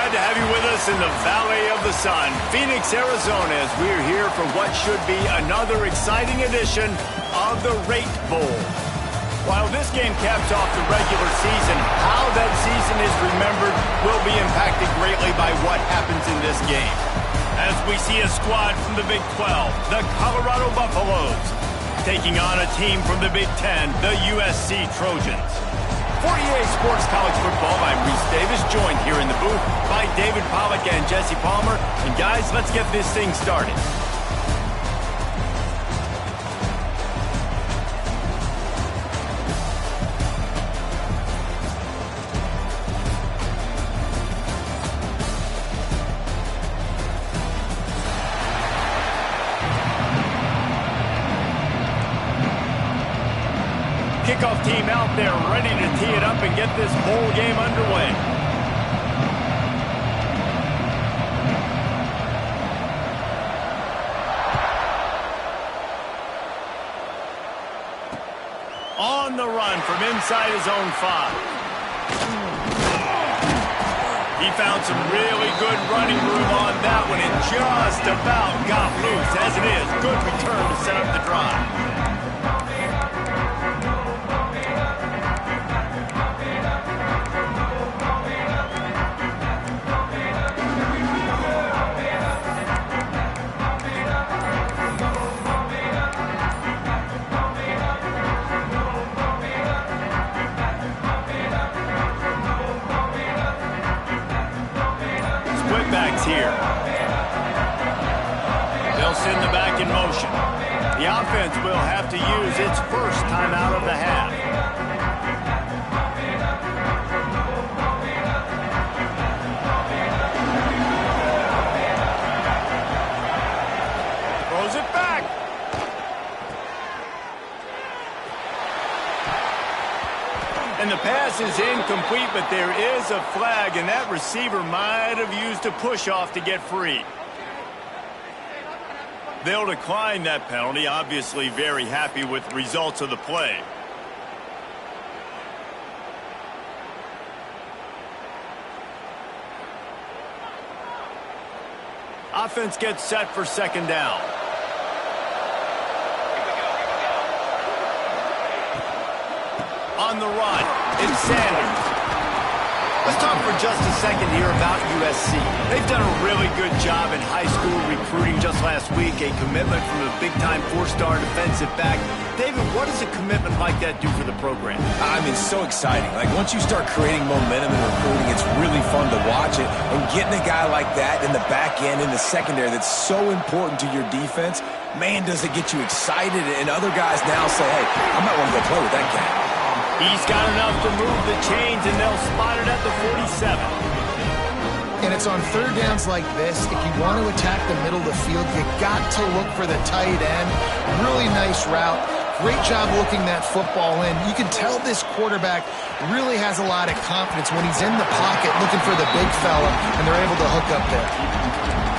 glad to have you with us in the Valley of the Sun, Phoenix, Arizona, as we're here for what should be another exciting edition of the Rate Bowl. While this game caps off the regular season, how that season is remembered will be impacted greatly by what happens in this game. As we see a squad from the Big 12, the Colorado Buffaloes, taking on a team from the Big 10, the USC Trojans. For EA Sports College Football, I'm Reese Davis, joined here in the booth by David Pollack and Jesse Palmer. And guys, let's get this thing started. Kickoff team out there ready to tee it up and get this bowl game underway. On the run from inside his own 5. He found some really good running room on that one and just about got loose. As it is, good return to set up the drive. Here. They'll send the back in motion. The offense will have to use its first time out of the half. Throws it back. And the pass is incomplete, but there is a flag, and that receiver might have used a push-off to get free. They'll decline that penalty, obviously very happy with the results of the play. Offense gets set for second down. On the run, it's Sanders. Let's talk for just a second here about USC. They've done a really good job in high school recruiting. Just last week, a commitment from a big-time 4-star defensive back. David, what does a commitment like that do for the program? I mean, so exciting. Like, once you start creating momentum in recruiting, it's really fun to watch it. And getting a guy like that in the back end, in the secondary, that's so important to your defense, man, does it get you excited. And other guys now say, hey, I might want to go play with that guy. He's got enough to move the chains, and they'll spot it at the 47. And it's on third downs like this. If you want to attack the middle of the field, you got to look for the tight end. Really nice route. Great job looking that football in. You can tell this quarterback really has a lot of confidence when he's in the pocket looking for the big fella, and they're able to hook up there.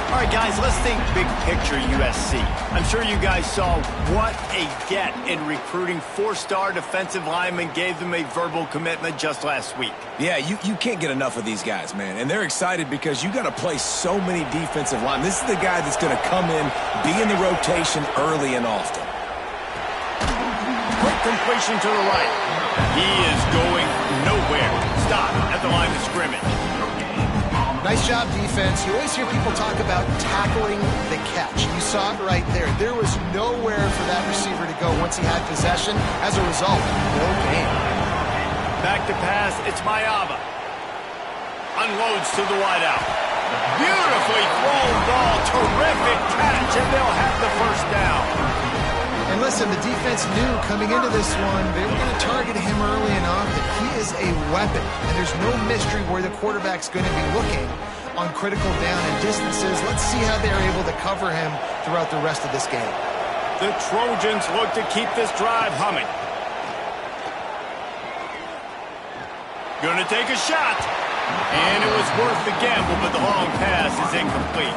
All right, guys, let's think big picture USC. I'm sure you guys saw what a get in recruiting. 4-star defensive linemen gave them a verbal commitment just last week. Yeah, you can't get enough of these guys, man. And they're excited because you got to play so many defensive linemen. This is the guy that's going to come in, be in the rotation early and often. Quick completion to the right. He is going nowhere. Stop at the line of scrimmage. Nice job, defense. You always hear people talk about tackling the catch. You saw it right there. There was nowhere for that receiver to go once he had possession. As a result, no gain. Back to pass. It's Mayava. Unloads to the wideout. Beautifully thrown ball. Terrific catch, and they'll have the first down. And listen, the defense knew coming into this one, they were going to target him early and often. He is a weapon, and there's no mystery where the quarterback's going to be looking on critical down and distances. Let's see how they're able to cover him throughout the rest of this game. The Trojans look to keep this drive humming. Going to take a shot. And it was worth the gamble, but the long pass is incomplete.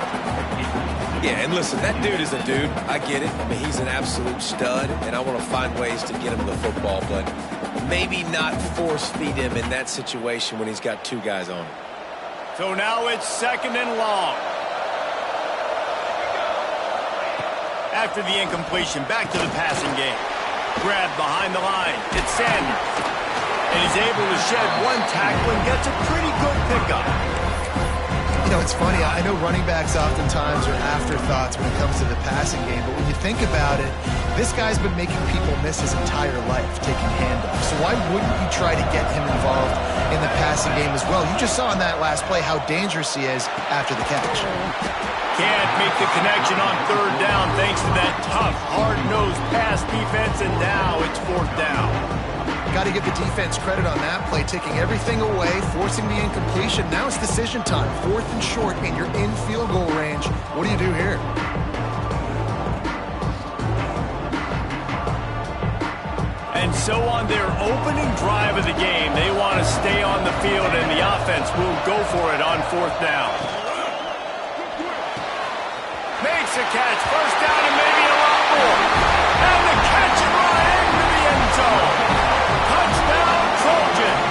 Yeah, and listen, that dude is a dude. I get it. I mean, he's an absolute stud, and I want to find ways to get him the football, but maybe not force feed him in that situation when he's got 2 guys on him. So now it's 2nd and long. After the incompletion, back to the passing game. Grabbed behind the line. It's Sanders. And he's able to shed one tackle and gets a pretty good pickup. You know, it's funny. I know running backs oftentimes are afterthoughts when it comes to the passing game, but when you think about it, this guy's been making people miss his entire life taking handoffs. So why wouldn't you try to get him involved in the passing game as well? You just saw in that last play how dangerous he is after the catch. Can't make the connection on 3rd down thanks to that tough, hard-nosed pass defense, and now it's 4th down. Got to give the defense credit on that play, taking everything away, forcing the incompletion. Now it's decision time. 4th and short, and you're in field goal range. What do you do here? And so on their opening drive of the game, they want to stay on the field, and the offense will go for it on 4th down. Makes a catch, 1st down, and maybe a lot more. And the catch and run into the end zone. Touchdown, Trojans.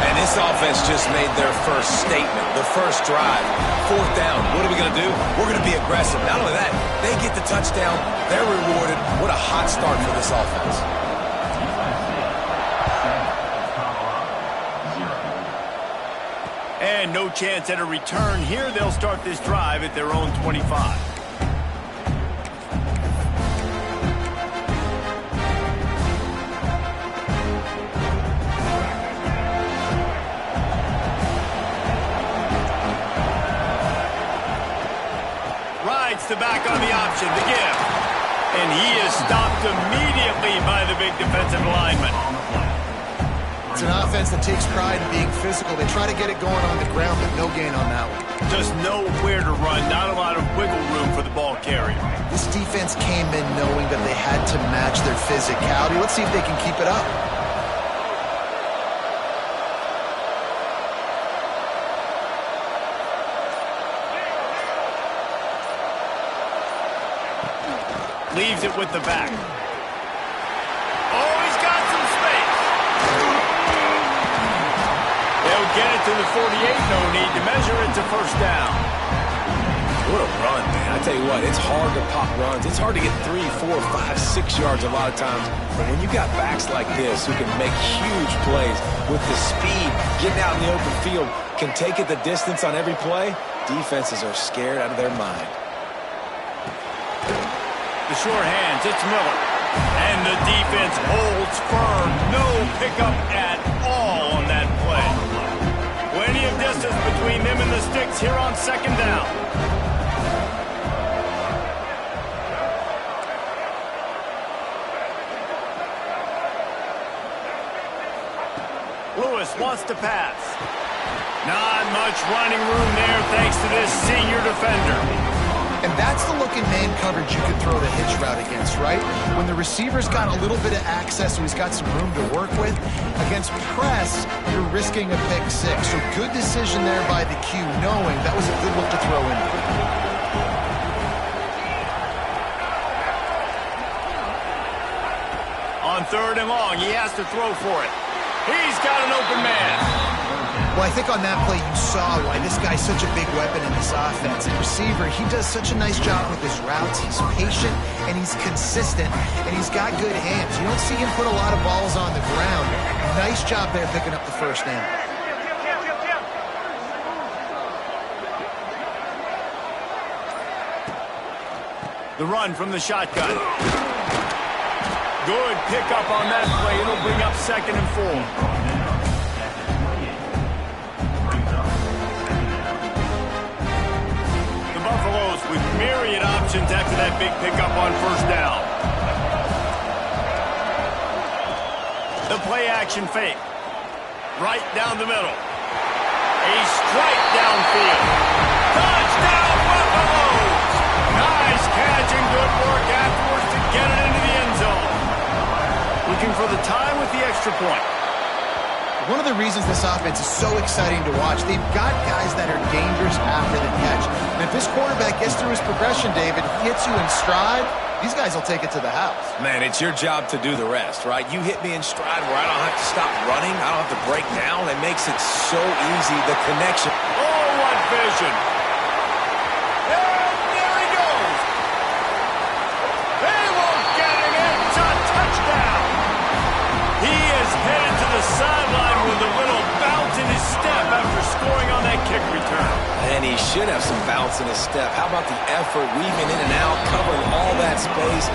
And this offense just made their first statement, the first drive. 4th down. What are we going to do? We're going to be aggressive. Not only that, they get the touchdown. They're rewarded. What a hot start for this offense. And no chance at a return here. They'll start this drive at their own 25. Rides the back on the option, the give. And he is stopped immediately by the big defensive lineman. It's an offense that takes pride in being physical. They try to get it going on the ground, but no gain on that one. Just nowhere to run, not a lot of wiggle room for the ball carrier. This defense came in knowing that they had to match their physicality. Let's see if they can keep it up. Leaves it with the back. Oh, he's got some space. They'll get it to the 48. No need to measure it to 1st down. What a run, man. I tell you what, it's hard to pop runs. It's hard to get 3, 4, 5, 6 yards a lot of times. But when you got backs like this who can make huge plays with the speed, getting out in the open field, can take it the distance on every play, defenses are scared out of their mind. The sure hands, it's Miller. And the defense holds firm. No pickup at all on that play. Plenty of distance between them and the sticks here on 2nd down. Lewis wants to pass. Not much running room there thanks to this senior defender. And that's the look in man coverage you can throw the hitch route against, right? When the receiver's got a little bit of access, so he's got some room to work with. Against press, you're risking a pick 6. So good decision there by the Q, knowing that was a good look to throw in. On 3rd and long, he has to throw for it. He's got an open man. Well, I think on that play you saw why this guy's such a big weapon in this offense. The receiver, he does such a nice job with his routes. He's patient, and he's consistent, and he's got good hands. You don't see him put a lot of balls on the ground. Nice job there picking up the 1st down. The run from the shotgun. Good pickup on that play. It'll bring up 2nd and 4. Buffaloes with myriad options after that big pickup on 1st down. The play action fake. Right down the middle. A strike downfield. Touchdown Buffaloes! Nice catch and good work afterwards to get it into the end zone. Looking for the tie with the extra point. One of the reasons this offense is so exciting to watch, they've got guys that are dangerous after the catch. And if this quarterback gets through his progression, David, he hits you in stride, these guys will take it to the house. Man, it's your job to do the rest, right? You hit me in stride where I don't have to stop running. I don't have to break down. It makes it so easy, the connection. Oh, what vision. And there he goes. They won't get him. It's a touchdown. He is headed to the sideline with a little bounce in his step after scoring on that kick return. And he should have some bounce in his step. How about the effort, weaving in and out, covering all that space,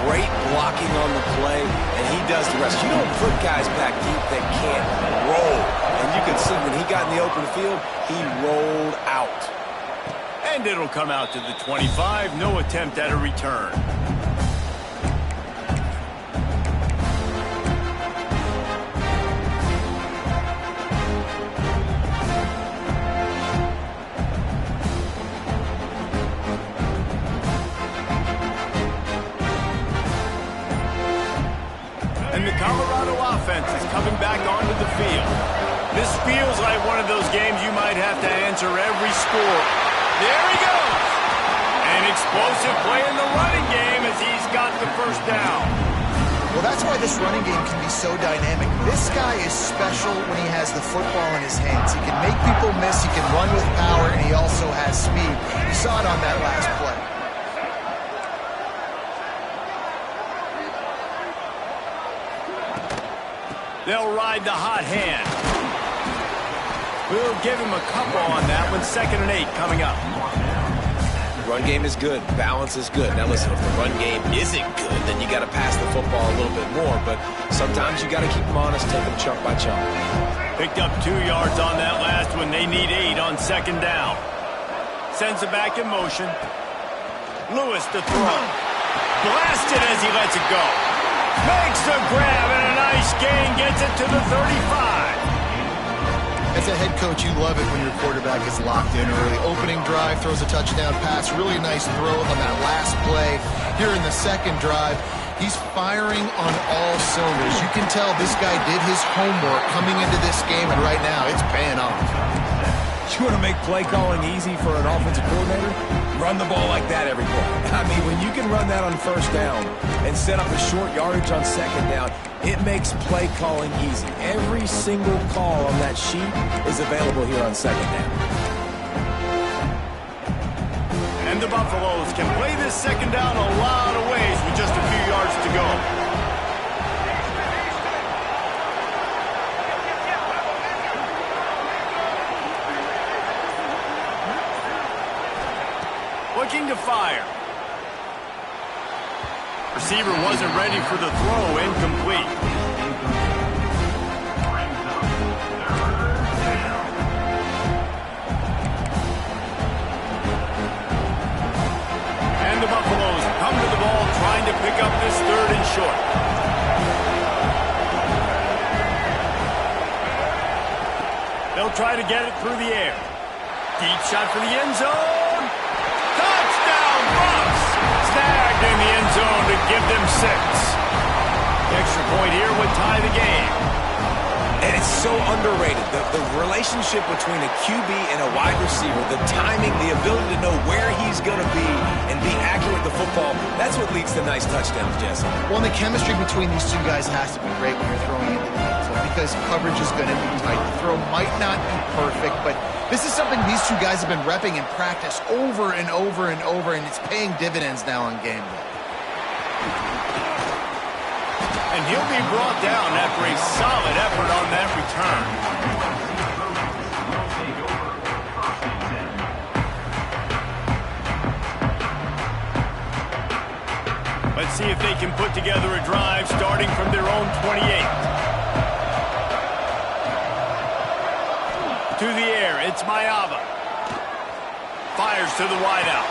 great blocking on the play, and he does the rest. You don't put guys back deep that can't roll. And you can see when he got in the open field, he rolled out. And it'll come out to the 25. No attempt at a return. And the Colorado offense is coming back onto the field. This feels like one of those games you might have to answer every score. There he goes! An explosive play in the running game as he's got the first down. Well, that's why this running game can be so dynamic. This guy is special when he has the football in his hands. He can make people miss, he can run with power, and he also has speed. You saw it on that last play. They'll ride the hot hand. We'll give him a couple on that one. 2nd and 8 coming up. Run game is good. Balance is good. Now listen, if the run game isn't good, then you got to pass the football a little bit more. But sometimes you got to keep them honest, take them chunk by chunk. Picked up 2 yards on that last one. They need 8 on 2nd down. Sends it back in motion. Lewis to throw. Blasted as he lets it go. Makes the grab and a nice gain. Gets it to the 35. As a head coach, you love it when your quarterback is locked in early. Opening drive, throws a touchdown pass. Really nice throw on that last play. Here in the 2nd drive, he's firing on all cylinders. You can tell this guy did his homework coming into this game, and right now it's paying off. You want to make play calling easy for an offensive coordinator? Run the ball like that every play. I mean, when you can run that on 1st down and set up a short yardage on 2nd down, it makes play calling easy. Every single call on that sheet is available here on 2nd down. And the Buffaloes can play this 2nd down a lot of ways with just a few yards to go. Looking to fire. Receiver wasn't ready for the throw. Incomplete. And the Buffaloes come to the ball trying to pick up this 3rd and short. They'll try to get it through the air. Deep shot for the end zone. Snagged in the end zone to give them 6. The extra point here would tie the game. And it's so underrated. The relationship between a QB and a wide receiver, the timing, the ability to know where he's going to be and be accurate with the football, that's what leads to nice touchdowns, Jesse. Well, the chemistry between these 2 guys has to be great when you're throwing into the end zone because coverage is going to be tight. The throw might not be perfect, but this is something these 2 guys have been repping in practice over and over and over, and it's paying dividends now on game day. And he'll be brought down after a solid effort on that return. Let's see if they can put together a drive starting from their own 28. To the air, it's Mayava. Fires to the wideout.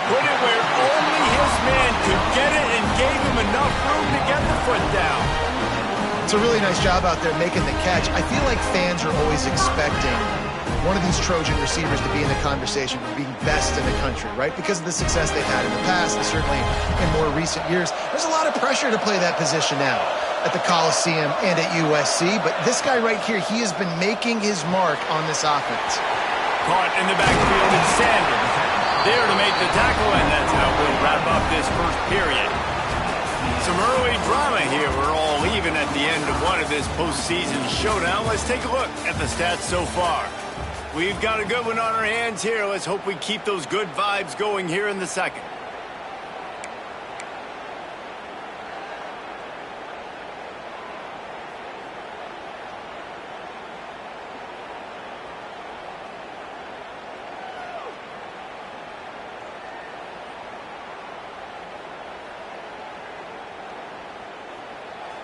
Put it where only his man could get it and gave him enough room to get the foot down. It's a really nice job out there making the catch. I feel like fans are always expecting one of these Trojan receivers to be in the conversation for being best in the country, right? Because of the success they've had in the past and certainly in more recent years. There's a lot of pressure to play that position now at the Coliseum and at USC, but this guy right here, he has been making his mark on this offense. Caught in the backfield, and Sanders there to make the tackle, and that's how we'll wrap up this first period. Some early drama here. We're all even at the end of one of this postseason showdown. Let's take a look at the stats so far. We've got a good one on our hands here. Let's hope we keep those good vibes going here in the second.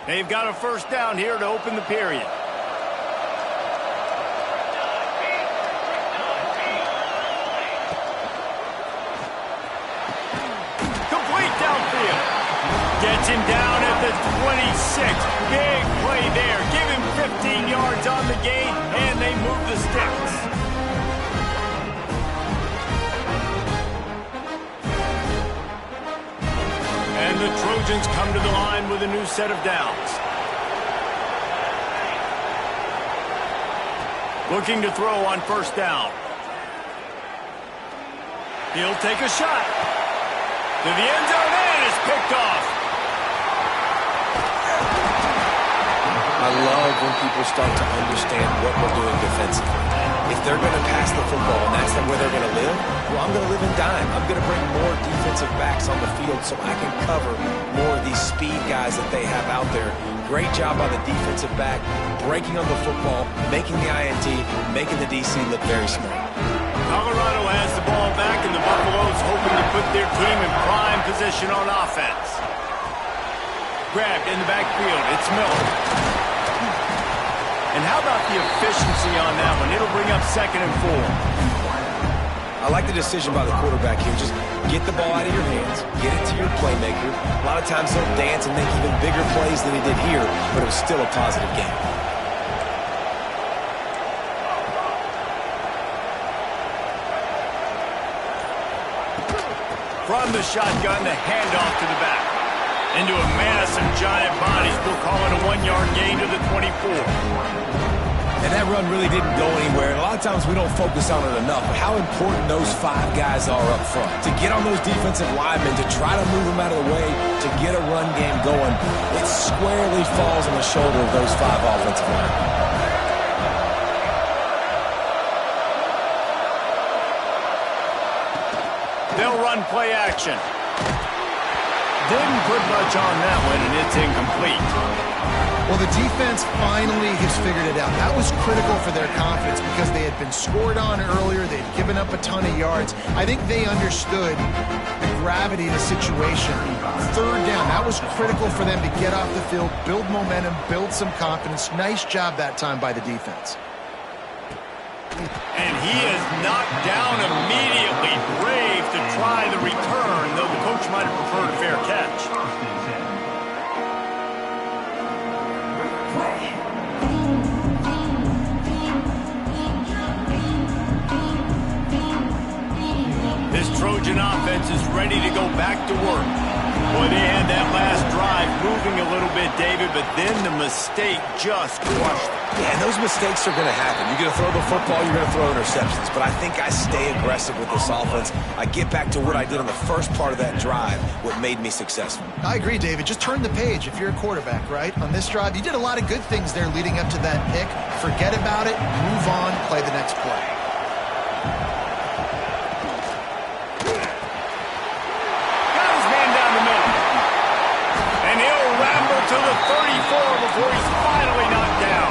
They've got a first down here to open the period. Complete downfield. Gets him down at the 26. Big play there. Give him 15 yards on the gain, and they move the sticks. And the Trojans come to the line with a new set of downs. Looking to throw on first down. He'll take a shot. To the end zone, and it's picked off. I love when people start to understand what we're doing defensively. If they're going to pass the football and that's where they're going to live, well, I'm going to live in dime. I'm going to bring more defensive backs on the field so I can cover more of these speed guys that they have out there. Great job by the defensive back, breaking on the football, making the INT, making the DC look very smart. Colorado has the ball back, and the Buffaloes hoping to put their team in prime position on offense. Grabbed in the backfield. It's Miller. And how about the efficiency on that one? It'll bring up 2nd and 4. I like the decision by the quarterback here. Just get the ball out of your hands, get it to your playmaker. A lot of times he'll dance and make even bigger plays than he did here, but it was still a positive game. From the shotgun, the handoff to the back. Into a massive giant bodies. We'll call it a 1-yard gain to the 24. And that run really didn't go anywhere. And a lot of times we don't focus on it enough. But how important those 5 guys are up front. To get on those defensive linemen, to try to move them out of the way, to get a run game going, it squarely falls on the shoulder of those 5 offensive linemen. They'll run play action. Didn't put much on that one, and it's incomplete. Well, the defense finally has figured it out. That was critical for their confidence because they had been scored on earlier. They'd given up a ton of yards. I think they understood the gravity of the situation. 3rd down, that was critical for them to get off the field, build momentum, build some confidence. Nice job that time by the defense. And he is knocked down immediately. Brave to try the return, though the coach might have preferred a fair catch. This Trojan offense is ready to go back to work. Boy, they had that last drive moving a little bit, David, but then the mistake just crushed them. Yeah, and those mistakes are going to happen. You're going to throw the football, you're going to throw interceptions. But I think I stay aggressive with this offense. I get back to what I did on the first part of that drive, what made me successful. I agree, David. Just turn the page if you're a quarterback, right? On this drive, you did a lot of good things there leading up to that pick. Forget about it, move on, play the next play. To the 34 before he's finally knocked down.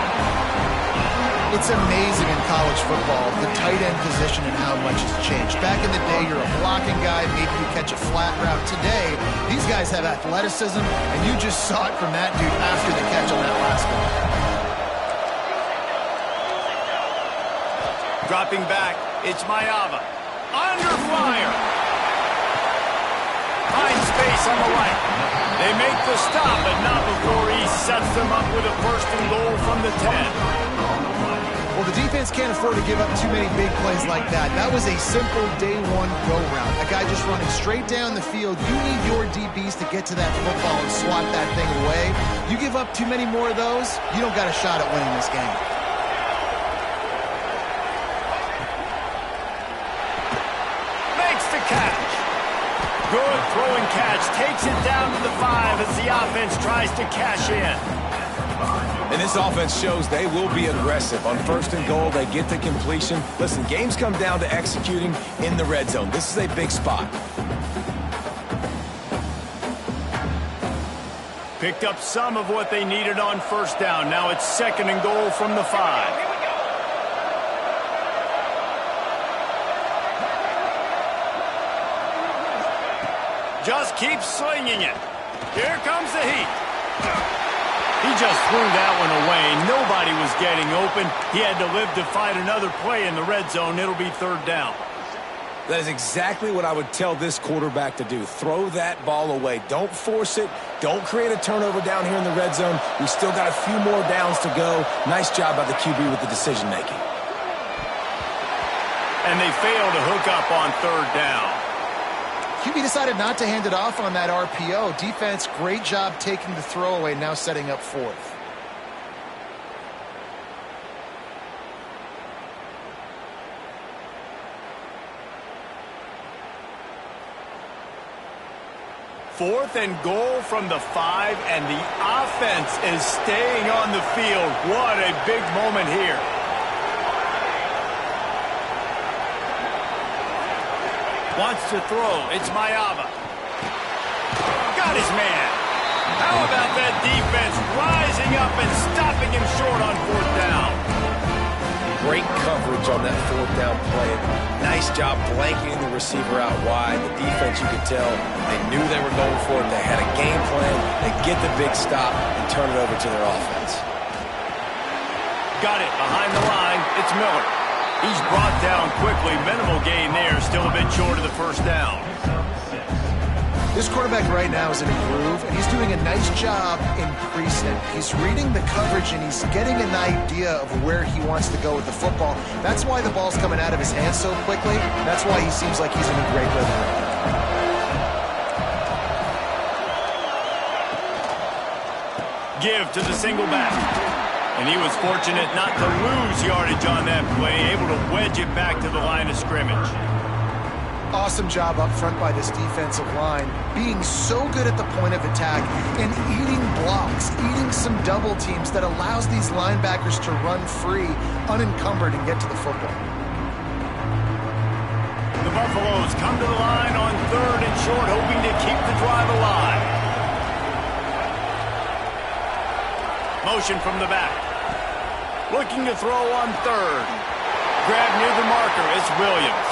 It's amazing in college football, the tight end position and how much has changed. Back in the day, you're a blocking guy, maybe you catch a flat route. Today, these guys have athleticism, and you just saw it from that dude after the catch on that last one. Dropping back, it's Mayava. Under fire. Finds space on the right. They make the stop, but not before he sets them up with a 1st and goal from the 10. Well, the defense can't afford to give up too many big plays like that. That was a simple day 1 go route. A guy just running straight down the field. You need your DBs to get to that football and swat that thing away. You give up too many more of those, you don't got a shot at winning this game. Makes the Good throw and catch. Takes it down to the 5 as the offense tries to cash in. And this offense shows they will be aggressive. On 1st and goal, they get the completion. Listen, games come down to executing in the red zone. This is a big spot. Picked up some of what they needed on 1st down. Now it's 2nd and goal from the 5. Just keep slinging it. Here comes the heat. He just threw that one away. Nobody was getting open. He had to live to fight another play in the red zone. It'll be 3rd down. That is exactly what I would tell this quarterback to do. Throw that ball away. Don't force it. Don't create a turnover down here in the red zone. We still got a few more downs to go. Nice job by the QB with the decision-making. And they fail to hook up on 3rd down. QB decided not to hand it off on that RPO. Defense, great job taking the throwaway, now setting up 4th. Fourth and goal from the 5, and the offense is staying on the field. What a big moment here. Wants to throw. It's Mayava. Got his man. How about that defense rising up and stopping him short on 4th down? Great coverage on that 4th down play. Nice job blanketing the receiver out wide. The defense, you could tell, they knew they were going for it. They had a game plan. They get the big stop and turn it over to their offense. Got it behind the line. It's Miller. He's brought down quickly. Minimal gain there. Still a bit short of the 1st down. This quarterback right now is in a groove, and he's doing a nice job in preset. He's reading the coverage, and he's getting an idea of where he wants to go with the football. That's why the ball's coming out of his hands so quickly. That's why he seems like he's in a great rhythm. Give to the single back. And he was fortunate not to lose yardage on that play, able to wedge it back to the line of scrimmage. Awesome job up front by this defensive line, being so good at the point of attack and eating blocks, eating some double teams that allows these linebackers to run free, unencumbered, and get to the football. The Buffaloes come to the line on 3rd and short, hoping to keep the drive alive. Motion from the back. Looking to throw on 3rd. Grab near the marker. It's Williams.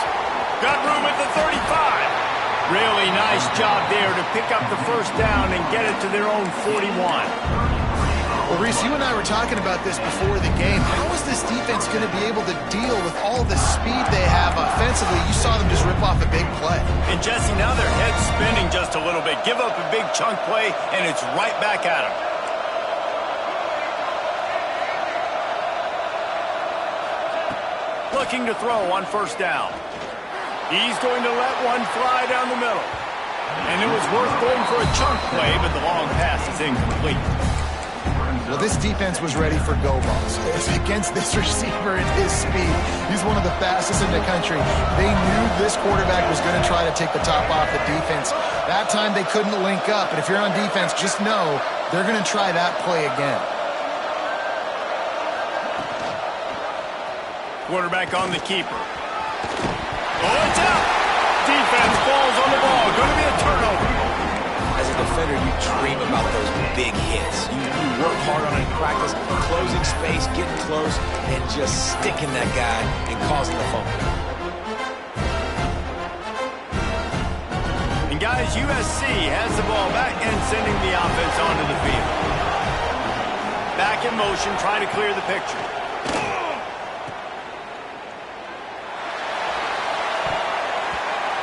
Got room at the 35. Really nice job there to pick up the 1st down and get it to their own 41. Well, Reese, you and I were talking about this before the game. How is this defense going to be able to deal with all the speed they have offensively? You saw them just rip off a big play. And, Jesse, now their head's spinning just a little bit. Give up a big chunk play, and it's right back at them. Looking to throw on 1st down. He's going to let one fly down the middle. And it was worth going for a chunk play, but the long pass is incomplete. Well, this defense was ready for go balls. Against this receiver and his speed, he's one of the fastest in the country. They knew this quarterback was going to try to take the top off the defense. That time they couldn't link up, and if you're on defense, just know they're going to try that play again. Quarterback on the keeper. Oh, it's out! Defense falls on the ball. Going to be a turnover. As a defender, you dream about those big hits. You work hard on it in practice, closing space, getting close, and just sticking that guy and causing the fumble. And guys, USC has the ball back and sending the offense onto the field. Back in motion, trying to clear the picture.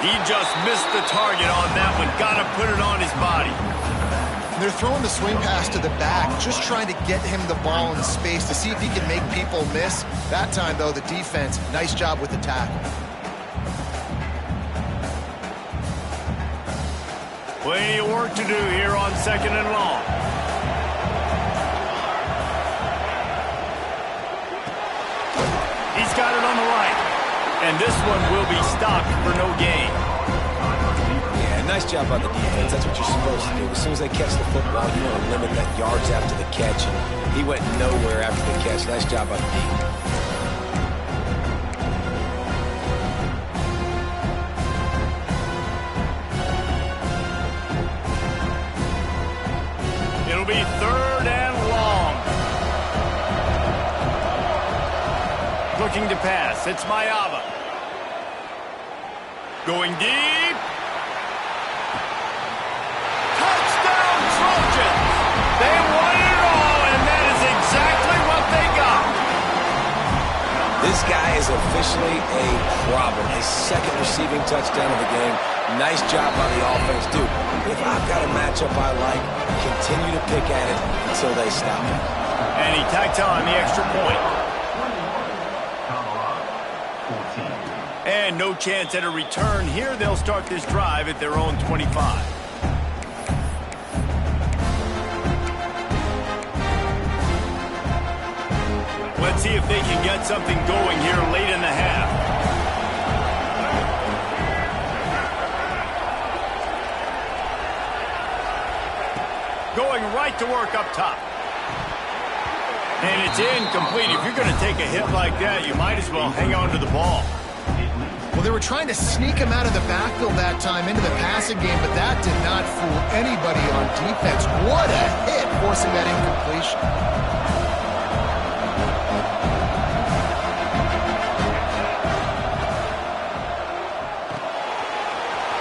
He just missed the target on that one. Got to put it on his body. They're throwing the swing pass to the back, just trying to get him the ball in space to see if he can make people miss. That time, though, the defense, nice job with the tackle. Plenty of work to do here on 2nd and long. He's got it on the right. And this one will be stopped for no gain. Yeah, nice job by the defense. That's what you're supposed to do. As soon as they catch the football, you want to limit that yards after the catch. And he went nowhere after the catch. Nice job by the defense. It'll be 3rd and long. Looking to pass. It's Mayava. Going deep. Touchdown Trojans. They won it all, and that is exactly what they got. This guy is officially a problem. His 2nd receiving touchdown of the game. Nice job by the offense. Dude, if I've got a matchup I like, continue to pick at it until they stop it. And he tacked on the extra point. And no chance at a return here. They'll start this drive at their own 25. Let's see if they can get something going here late in the half. Going right to work up top. And it's incomplete. If you're going to take a hit like that, you might as well hang on to the ball. Well, they were trying to sneak him out of the backfield that time into the passing game, but that did not fool anybody on defense. What a hit, forcing that incompletion.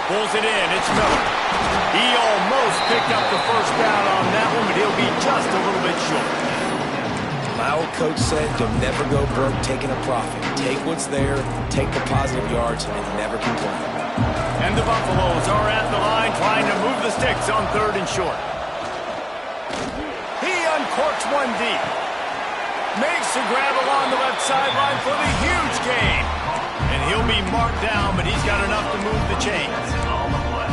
Pulls it in. It's Miller. He almost picked up the first down on that one, but he'll be just a little bit short. My old coach said, you'll never go broke taking a profit. Take what's there, take the positive yards, and never complain. And the Buffaloes are at the line trying to move the sticks on 3rd and short. He uncorks one deep. Makes the grab along the left sideline for the huge gain. And he'll be marked down, but he's got enough to move the chains.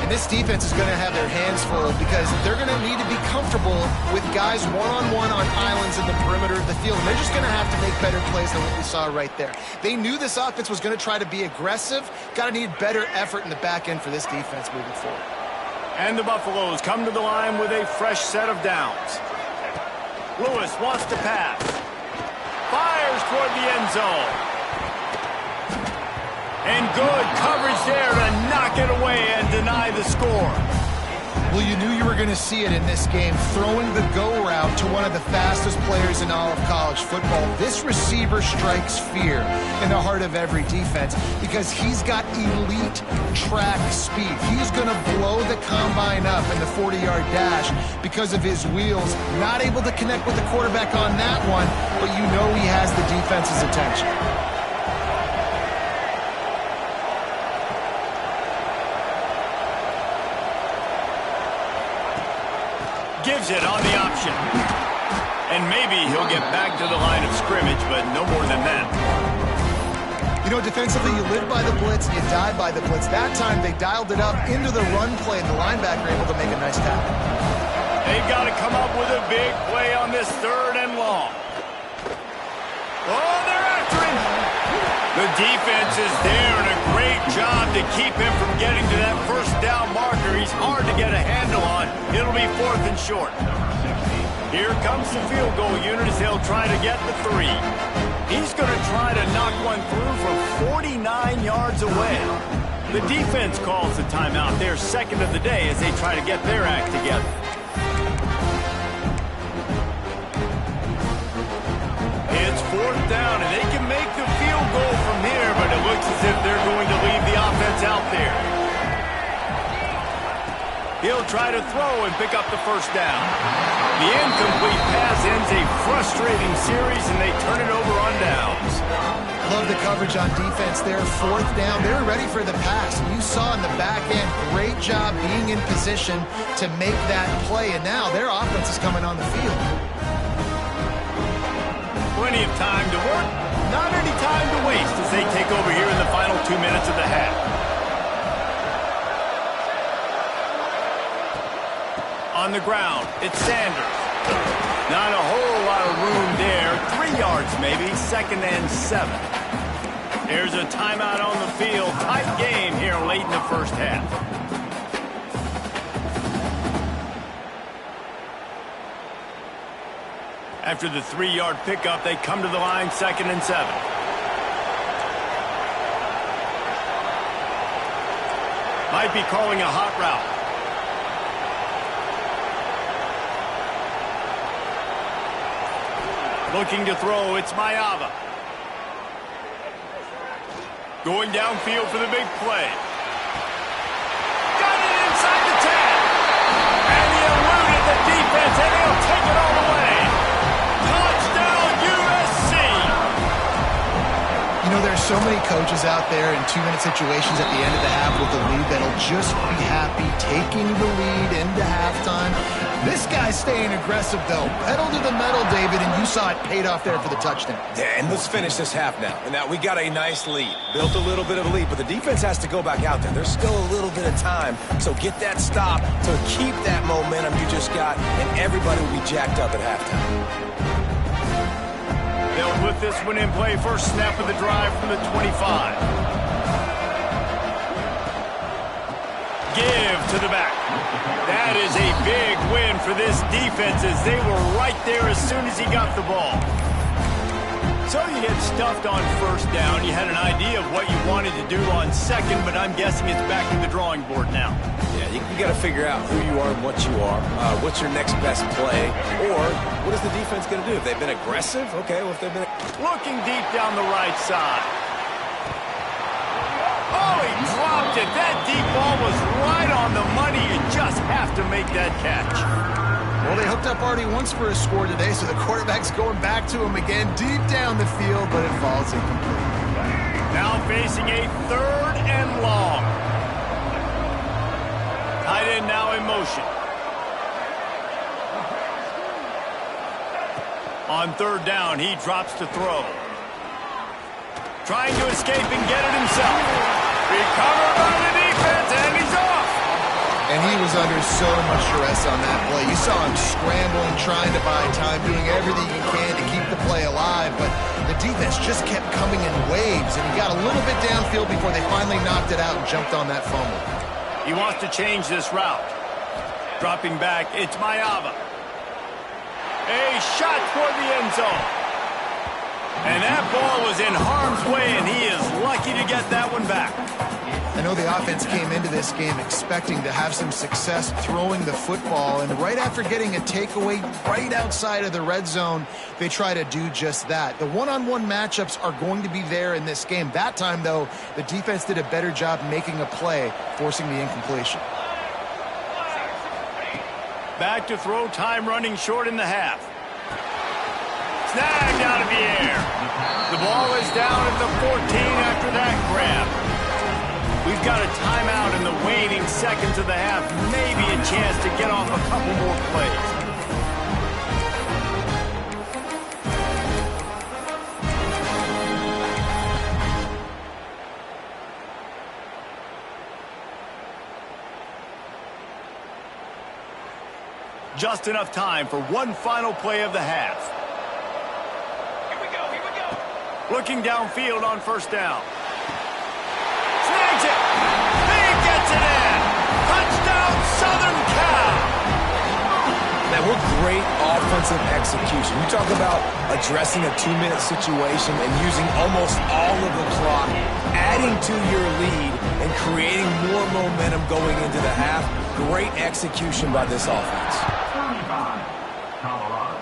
And this defense is going to have their hands full because they're going to need to be comfortable with guys one-on-one on islands in the perimeter of the field. And they're just going to have to make better plays than what we saw right there. They knew this offense was going to try to be aggressive. Got to need better effort in the back end for this defense moving forward. And the Buffaloes come to the line with a fresh set of downs. Lewis wants to pass. Fires toward the end zone. And good coverage there to knock it away and deny the score. Well, you knew you were going to see it in this game, throwing the go route to one of the fastest players in all of college football. This receiver strikes fear in the heart of every defense because he's got elite track speed. He's going to blow the combine up in the 40-yard dash because of his wheels. Not able to connect with the quarterback on that one, but you know he has the defense's attention. Gives it on the option. And maybe he'll get back to the line of scrimmage, but no more than that. You know, defensively, you live by the blitz, you die by the blitz. That time, they dialed it up into the run play, and the linebacker able to make a nice tackle. They've got to come up with a big play on this 3rd and long. Oh, they're after him. The defense is there, and a great job to keep him from getting to that first down marker. He's hard to get a handle on. It'll be 4th and short. Here comes the field goal unit as they'll try to get the 3. He's going to try to knock one through from 49 yards away. The defense calls the timeout. They're 2nd of the day as they try to get their act together. It's 4th down, and they can make the field goal from here, but it looks as if they're going to leave the offense out there. He'll try to throw and pick up the first down. The incomplete pass ends a frustrating series, and they turn it over on downs. Love the coverage on defense there. 4th down. They were ready for the pass. You saw in the back end, great job being in position to make that play, and now their offense is coming on the field. Plenty of time to work, not any time to waste as they take over here in the final 2 minutes of the half. On the ground, it's Sanders. Not a whole lot of room there. 3 yards maybe, 2nd and 7. There's a timeout on the field. Tight game here late in the first half. After the 3-yard pickup, they come to the line, 2nd and 7. Might be calling a hot route. Looking to throw, it's Maiava. Going downfield for the big play. Got it inside the 10. And he eluded the defense, and he'll take it all the way. Touchdown, USC! You know, there's so many coaches out there in 2-minute situations at the end of the half with the lead that'll just be happy taking the lead into halftime. This guy's staying aggressive, though. Pedal to the metal, David, and you saw it paid off there for the touchdown. Yeah, and let's finish this half now. And now we got a nice lead. Built a little bit of a lead, but the defense has to go back out there. There's still a little bit of time, so get that stop to keep that momentum you just got, and everybody will be jacked up at halftime. They'll put this one in play. First snap of the drive from the 25. Give to the back. That is a big win for this defense as they were right there as soon as he got the ball. So you get stuffed on first down. You had an idea of what you wanted to do on second, but I'm guessing it's back to the drawing board now. Yeah, you got to figure out who you are and what you are. What's your next best play? Or what is the defense going to do? If they've been aggressive, okay, well, if they've been... Looking deep down the right side. Oh, he dropped it. That deep ball was right on the money. You just have to make that catch. Well, they hooked up already once for a score today, so the quarterback's going back to him again deep down the field, but it falls incomplete. Now facing a 3rd and long. Tight end now in motion. On 3rd down, he drops to throw. Trying to escape and get it himself. Recovered by the defense, and he's off. And he was under so much stress on that play. You saw him scrambling, trying to buy time, doing everything he can to keep the play alive, but the defense just kept coming in waves, and he got a little bit downfield before they finally knocked it out and jumped on that fumble. He wants to change this route. Dropping back, it's Maiava. A shot toward the end zone. And that ball was in harm's way, and he is lucky to get that one back. I know the offense came into this game expecting to have some success throwing the football, and right after getting a takeaway right outside of the red zone, they try to do just that. The one-on-one matchups are going to be there in this game. That time, though, the defense did a better job making a play, forcing the incompletion. Back to throw, time running short in the half. Snagged out of the air. The ball is down at the 14 after that grab. We've got a timeout in the waning seconds of the half. Maybe a chance to get off a couple more plays. Just enough time for one final play of the half. Looking downfield on 1st down. Snags it. He gets it in. Touchdown, Southern Cal. Man, what great offensive execution. You talk about addressing a 2-minute situation and using almost all of the clock, adding to your lead and creating more momentum going into the half. Great execution by this offense. 35, Colorado,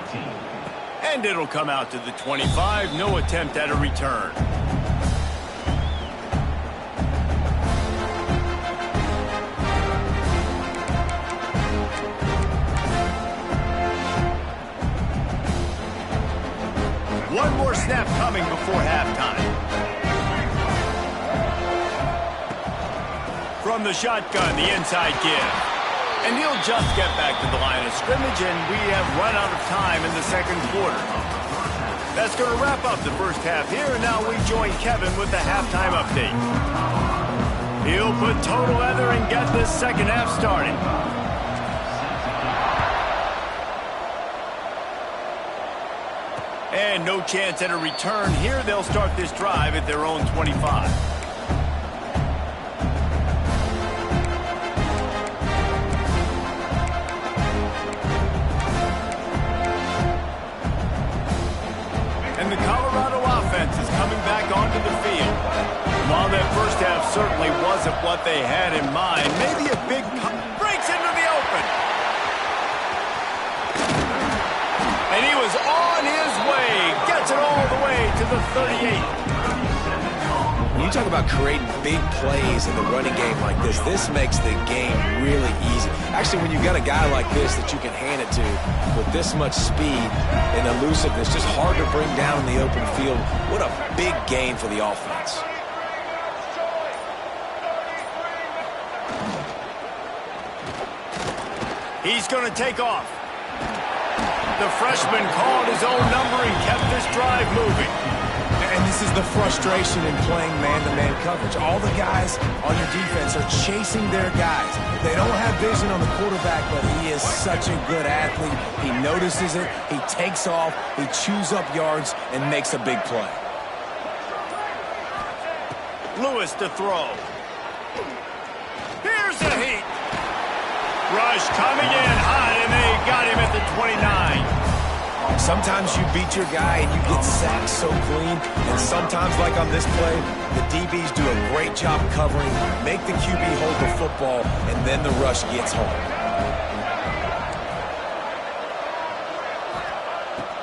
14. And it'll come out to the 25. No attempt at a return. One more snap coming before halftime. From the shotgun, the inside give. And he'll just get back to the line of scrimmage, and we have run out of time in the 2nd quarter. That's going to wrap up the first half here, and now we join Kevin with the halftime update. He'll put total leather and get this 2nd half started. And no chance at a return here. They'll start this drive at their own 25. the Colorado offense is coming back onto the field. While that first half certainly wasn't what they had in mind, maybe a big breaks into the open. And he was on his way. Gets it all the way to the 38. When you talk about creating big plays in the running game like this makes the game really easy. Actually, when you've got a guy like this that you can hand it to with this much speed and elusiveness, just hard to bring down in the open field. What a big gain for the offense. He's going to take off. The freshman called his own number and kept this drive moving. And this is the frustration in playing man-to-man coverage. All the guys on your defense are chasing their guys. They don't have vision on the quarterback, but he is such a good athlete. He notices it, he takes off, he chews up yards, and makes a big play. Lewis to throw. Here's the heat. Rush coming in hot, and they got him at the 29. Sometimes you beat your guy and you get sacked so clean, and sometimes, like on this play, the DBs do a great job covering, make the QB hold the football, and then the rush gets home.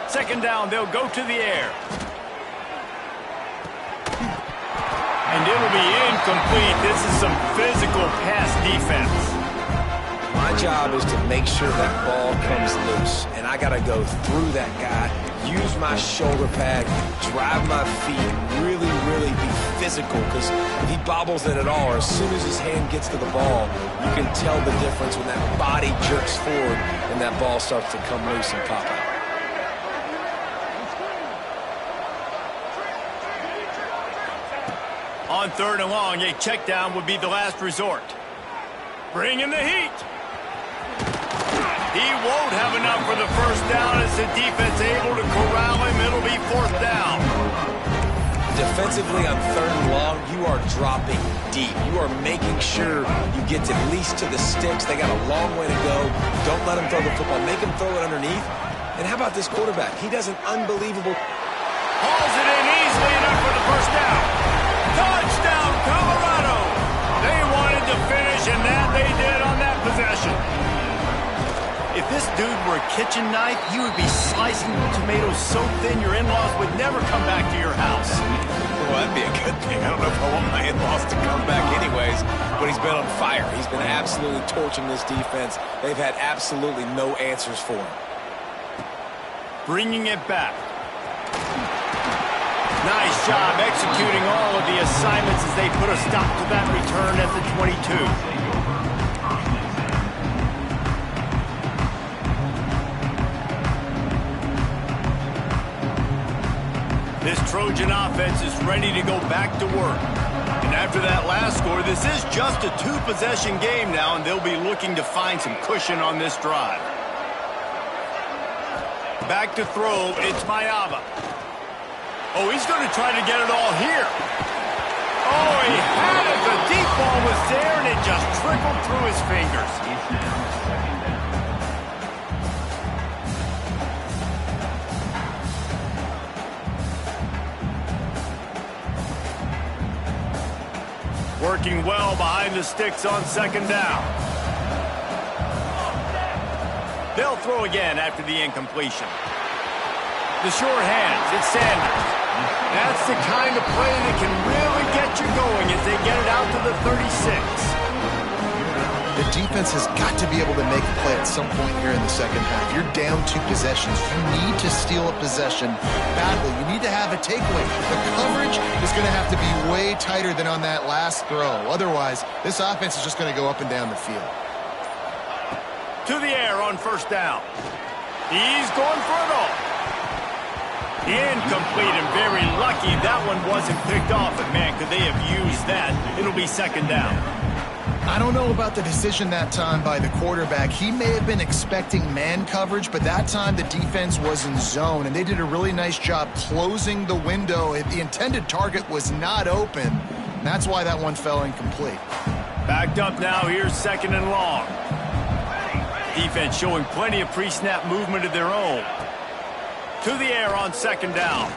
Second down, they'll go to the air. And it'll be incomplete. This is some physical pass defense. My job is to make sure that ball comes loose, and I got to go through that guy, use my shoulder pad, drive my feet, really, really be physical, because if he bobbles it at all, or as soon as his hand gets to the ball, you can tell the difference when that body jerks forward and that ball starts to come loose and pop out. On third and long, a check down would be the last resort. Bring in the heat. He won't have enough for the first down as the defense able to corral him. It'll be fourth down. Defensively on third and long, you are dropping deep. You are making sure you get at least to the sticks. They got a long way to go. Don't let him throw the football. Make him throw it underneath. And how about this quarterback? He does an unbelievable... Hauls it in easily enough for the first down. Touchdown, Colorado! They wanted to finish, and that they did on that possession. If this dude were a kitchen knife, you would be slicing tomatoes so thin your in-laws would never come back to your house. Well, that'd be a good thing. I don't know if I want my in-laws to come back anyways, but he's been on fire. He's been absolutely torching this defense. They've had absolutely no answers for him. Bringing it back. Nice job executing all of the assignments as they put a stop to that return at the 22. This Trojan offense is ready to go back to work. And after that last score, this is just a two-possession game now, and they'll be looking to find some cushion on this drive. Back to throw, it's Mayava. Oh, he's going to try to get it all here. Oh, he had it. The deep ball was there, and it just trickled through his fingers. Working well behind the sticks on second down. They'll throw again after the incompletion. The short hands, it's Sanders. That's the kind of play that can really get you going as they get it out to the 36. The defense has got to be able to make a play at some point here in the second half. You're down 2 possessions. You need to steal a possession badly. You need to have a takeaway. The coverage is going to have to be way tighter than on that last throw. Otherwise, this offense is just going to go up and down the field. To the air on first down. He's going for it all. Incomplete, and very lucky that one wasn't picked off. But man, could they have used that? It'll be second down. I don't know about the decision that time by the quarterback. He may have been expecting man coverage, but that time the defense was in zone, and they did a really nice job closing the window. The intended target was not open. That's why that one fell incomplete. Backed up now, here's second and long. Defense showing plenty of pre-snap movement of their own. To the air on second down.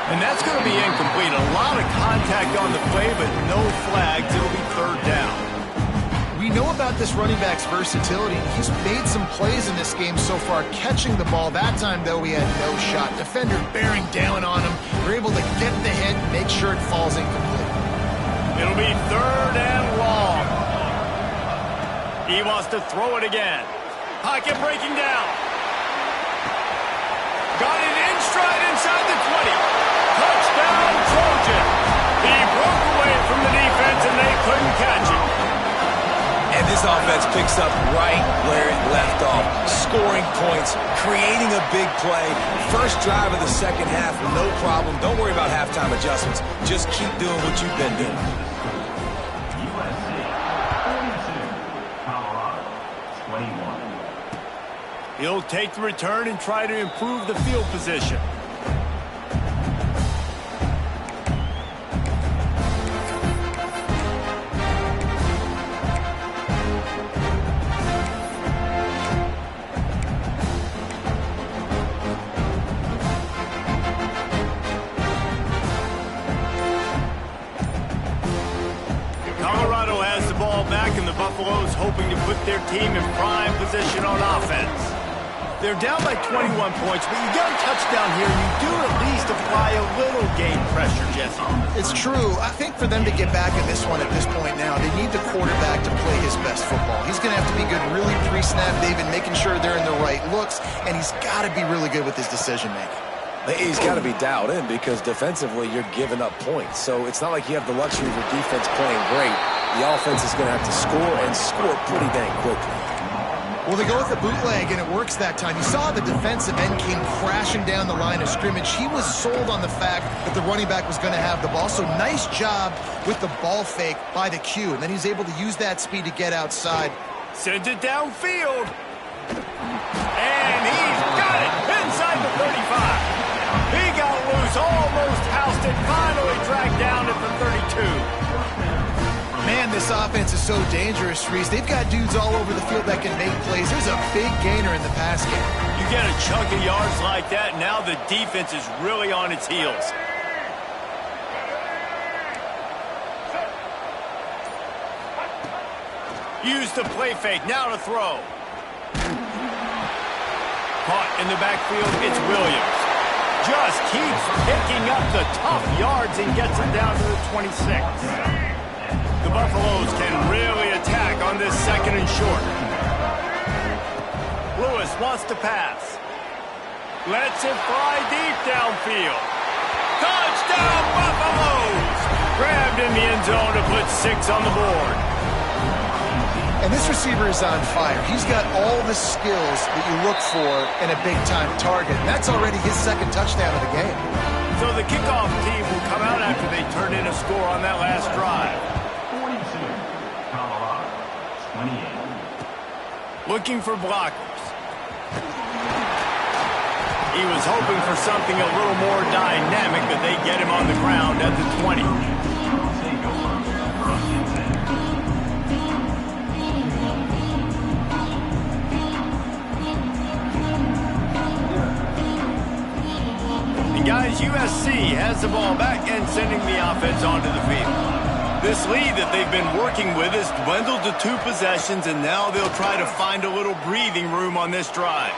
And that's going to be incomplete. A lot of contact on the play, but no flags. It'll be third down. We know about this running back's versatility. He's made some plays in this game so far, catching the ball. That time, though, he had no shot. Defender bearing down on him. We're able to get the hit and make sure it falls incomplete. It'll be third and long. He wants to throw it again. Pocket breaking down. Got it in stride inside the 20. Touchdown, Trojan. He broke away from the defense, and they couldn't catch him. And this offense picks up right where it left off. Scoring points, creating a big play. First drive of the second half, no problem. Don't worry about halftime adjustments. Just keep doing what you've been doing. USC 42, Colorado 21. He'll take the return and try to improve the field position. Colorado has the ball back, and the Buffaloes hoping to put their team in prime position on offense. They're down by 21 points, but you get a touchdown here, you do at least apply a little game pressure, Jesse. It's true. I think for them to get back in this one at this point now, they need the quarterback to play his best football. He's going to have to be good really pre-snap, David, making sure they're in the right looks, and he's got to be really good with his decision-making. He's got to be dialed in because defensively you're giving up points. So it's not like you have the luxury of your defense playing great. The offense is going to have to score and score pretty dang quickly. Well, they go with the bootleg, and it works that time. You saw the defensive end came crashing down the line of scrimmage. He was sold on the fact that the running back was going to have the ball. So nice job with the ball fake by the Q. And then he's able to use that speed to get outside. Sends it downfield. And he's got it inside the 35. He got loose, almost housed it, finally dragged down at the 32. Man, this offense is so dangerous, Reese. They've got dudes all over the field that can make plays. There's a big gainer in the pass game. You get a chunk of yards like that, now the defense is really on its heels. Use the play fake, now to throw. Caught in the backfield, it's Williams. Just keeps picking up the tough yards and gets it down to the 26. The Buffaloes can really attack on this second and short. Lewis wants to pass. Lets it fly deep downfield. Touchdown, Buffaloes! Grabbed in the end zone to put 6 on the board. And this receiver is on fire. He's got all the skills that you look for in a big-time target. And that's already his second touchdown of the game. So the kickoff team will come out after they turn in a score on that last drive. 42, Colorado 28. Looking for blockers. He was hoping for something a little more dynamic, but they get him on the ground at the 20. And guys, USC has the ball back and sending the offense onto the field. This lead that they've been working with has dwindled to 2 possessions, and now they'll try to find a little breathing room on this drive.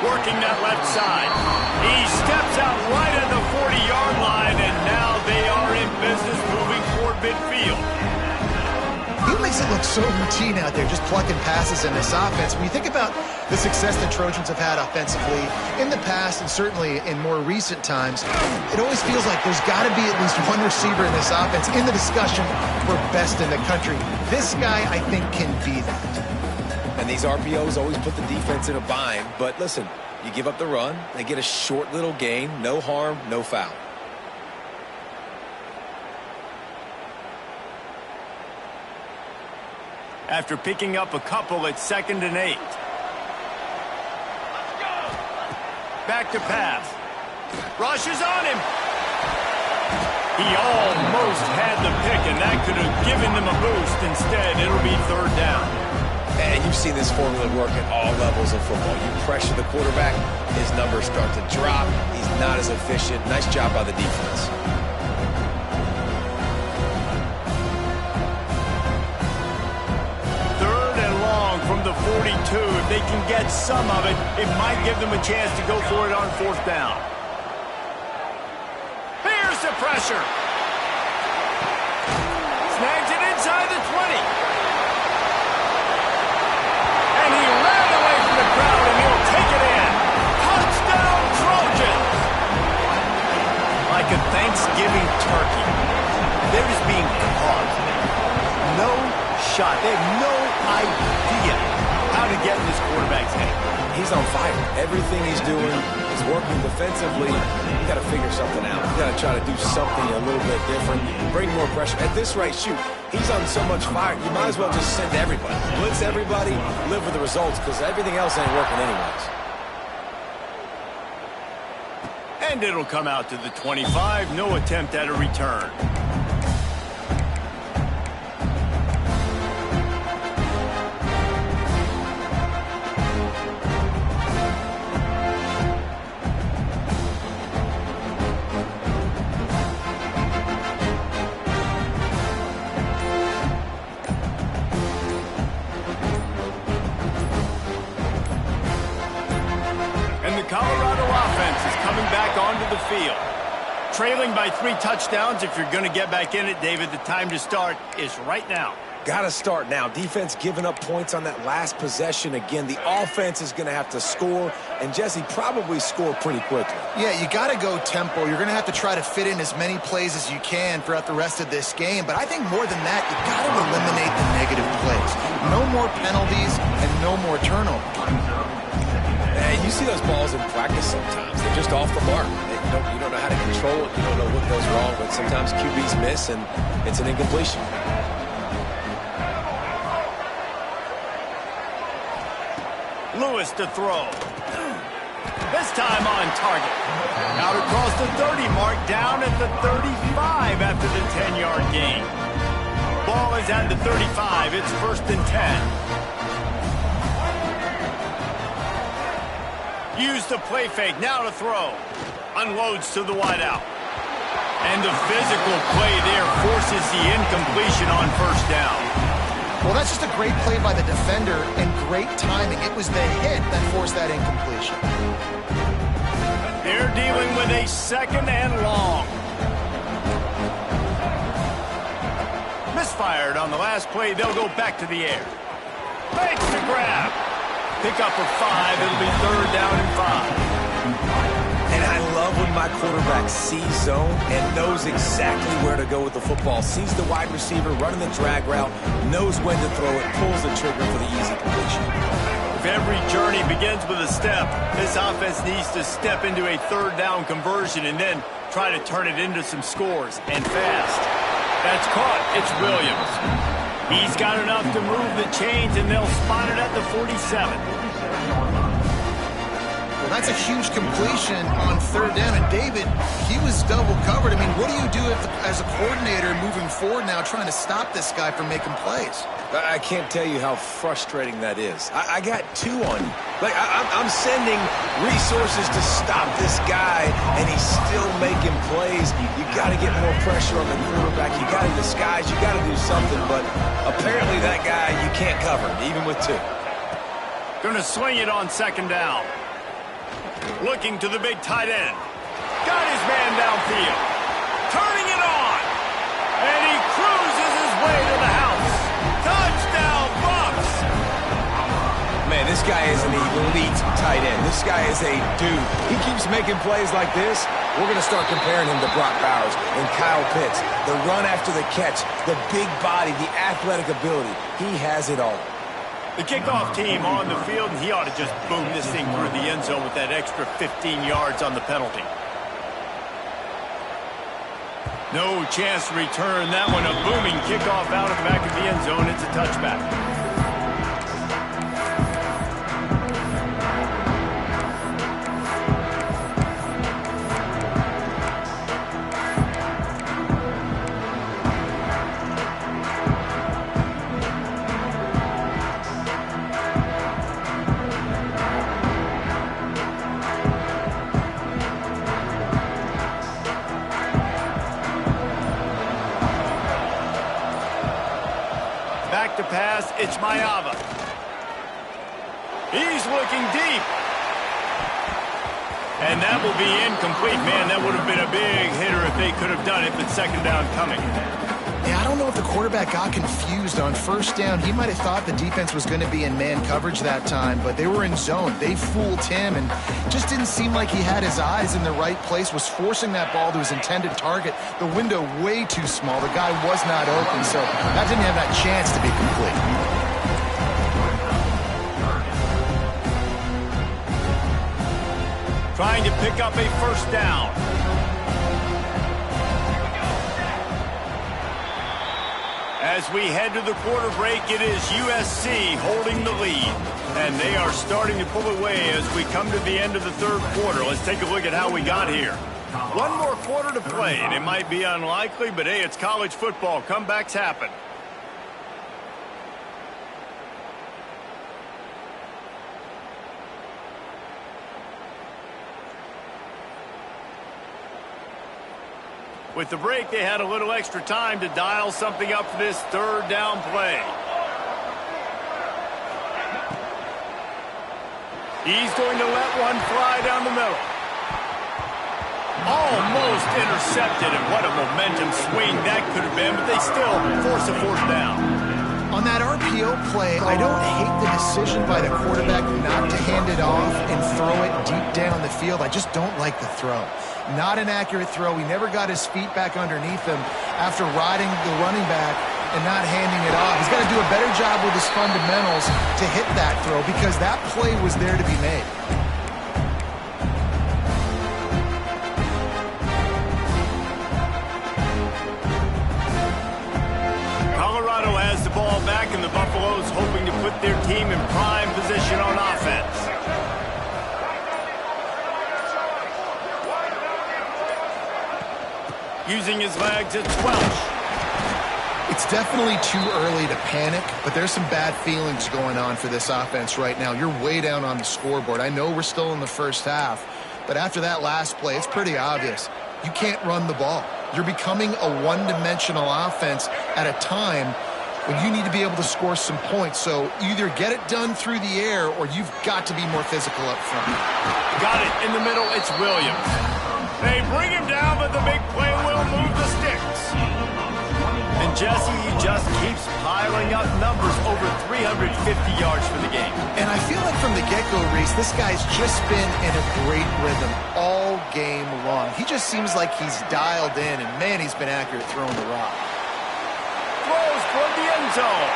Working that left side. He steps out right at the 40-yard line, and now they are in business moving toward midfield. He makes it look so routine out there, just plucking passes in this offense. When you think about the success the Trojans have had offensively in the past and certainly in more recent times, it always feels like there's got to be at least one receiver in this offense in the discussion for best in the country. This guy, I think, can be that. And these RPOs always put the defense in a bind. But listen, you give up the run, they get a short little gain, no harm, no foul. After picking up a couple at 2nd and 8. Back to pass. Rushes on him. He almost had the pick, and that could have given them a boost. Instead, it'll be 3rd down. And you've seen this formula work at all levels of football. You pressure the quarterback, his numbers start to drop. He's not as efficient. Nice job by the defense. Third and long from the 42. If they can get some of it, it might give them a chance to go for it on fourth down. Here's the pressure. Snags it inside the 20. And he ran away from the crowd, and he'll take it in. Touchdown, Trojans! Like a Thanksgiving turkey, they're just being caught. No shot. They have no idea how to get in this quarterback's head. He's on fire. Everything he's doing is working defensively. You got to figure something out. You got to try to do something a little bit different. Bring more pressure. At this rate, shoot, he's on so much fire. You might as well just send everybody. Blitz everybody, live with the results, because everything else ain't working anyways. And it'll come out to the 25. No attempt at a return. Colorado offense is coming back onto the field. Trailing by 3 touchdowns. If you're going to get back in it, David, the time to start is right now. Got to start now. Defense giving up points on that last possession. Again, the offense is going to have to score, and Jesse probably score pretty quickly. Yeah, you got to go tempo. You're going to have to try to fit in as many plays as you can throughout the rest of this game. But I think more than that, you got to eliminate the negative plays. No more penalties and no more turnovers. You see those balls in practice sometimes. They're just off the mark. You don't know how to control it. You don't know what goes wrong, but sometimes QBs miss, and it's an incompletion. Lewis to throw. This time on target. Out across the 30 mark, down at the 35 after the 10-yard gain. Ball is at the 35. It's 1st and 10. Use the play fake, now to throw. Unloads to the wideout. And the physical play there forces the incompletion on 1st down. Well, that's just a great play by the defender and great timing. It was the hit that forced that incompletion. They're dealing with a 2nd and long. Misfired on the last play. They'll go back to the air. Fakes the grab. Pick up of 5. It'll be 3rd down and 5. And I love when my quarterback sees zone and knows exactly where to go with the football. Sees the wide receiver running the drag route, knows when to throw it, pulls the trigger for the easy completion. If every journey begins with a step, this offense needs to step into a 3rd down conversion and then try to turn it into some scores, and fast. That's caught. It's Williams. He's got enough to move the chains, and they'll spot it at the 47. Well, that's a huge completion on 3rd down. And David, he was double covered. I mean, what do you do as a coordinator moving forward now trying to stop this guy from making plays? I can't tell you how frustrating that is. I got 2 on you. Like, I'm sending resources to stop this guy, and he's still making plays. You got to get more pressure on the quarterback. You got to disguise. You got to do something. But apparently that guy, you can't cover him, even with 2. Going to swing it on 2nd down. Looking to the big tight end. Got his man downfield. Turning it on. And he cruises his way to the house. Touchdown, Bucs! Man, this guy is an elite tight end. This guy is a dude. He keeps making plays like this. We're going to start comparing him to Brock Bowers and Kyle Pitts. The run after the catch, the big body, the athletic ability. He has it all. The kickoff team on the field, and he ought to just boom this thing through the end zone with that extra 15 yards on the penalty. No chance to return that one. A booming kickoff out of the back of the end zone. It's a touchback. It's Mayava. He's looking deep. And that will be incomplete. Man, that would have been a big hitter if they could have done it, but second down coming. Yeah, I don't know if the quarterback got confused on first down. He might have thought the defense was going to be in man coverage that time, but they were in zone. They fooled him and just didn't seem like he had his eyes in the right place, was forcing that ball to his intended target. The window way too small. The guy was not open, so that didn't have that chance to be complete. Trying to pick up a first down. As we head to the quarter break, it is USC holding the lead. And they are starting to pull away as we come to the end of the third quarter. Let's take a look at how we got here. One more quarter to play, and it might be unlikely, but hey, it's college football. Comebacks happen. With the break, they had a little extra time to dial something up for this third down play. He's going to let one fly down the middle. Almost intercepted, and what a momentum swing that could have been, but they still force a fourth down. On that RPO play, I don't hate the decision by the quarterback not to hand it off and throw it deep down the field. I just don't like the throw. Not an accurate throw. He never got his feet back underneath him after riding the running back and not handing it off. He's got to do a better job with his fundamentals to hit that throw because that play was there to be made. Colorado has the ball back, and the Buffaloes hoping to put their team in prime position on offense. Using his legs, it's Welch. It's definitely too early to panic, but there's some bad feelings going on for this offense right now. You're way down on the scoreboard. I know we're still in the first half, but after that last play, it's pretty obvious. You can't run the ball. You're becoming a one-dimensional offense at a time when you need to be able to score some points. So either get it done through the air or you've got to be more physical up front. Got it in the middle. It's Williams. They bring him down, but the big play will move the sticks. And Jesse, he just keeps piling up numbers, over 350 yards for the game. And I feel like from the get-go, Reese, this guy's just been in a great rhythm all game long. He just seems like he's dialed in, and man, he's been accurate throwing the rock. Throws toward the end zone.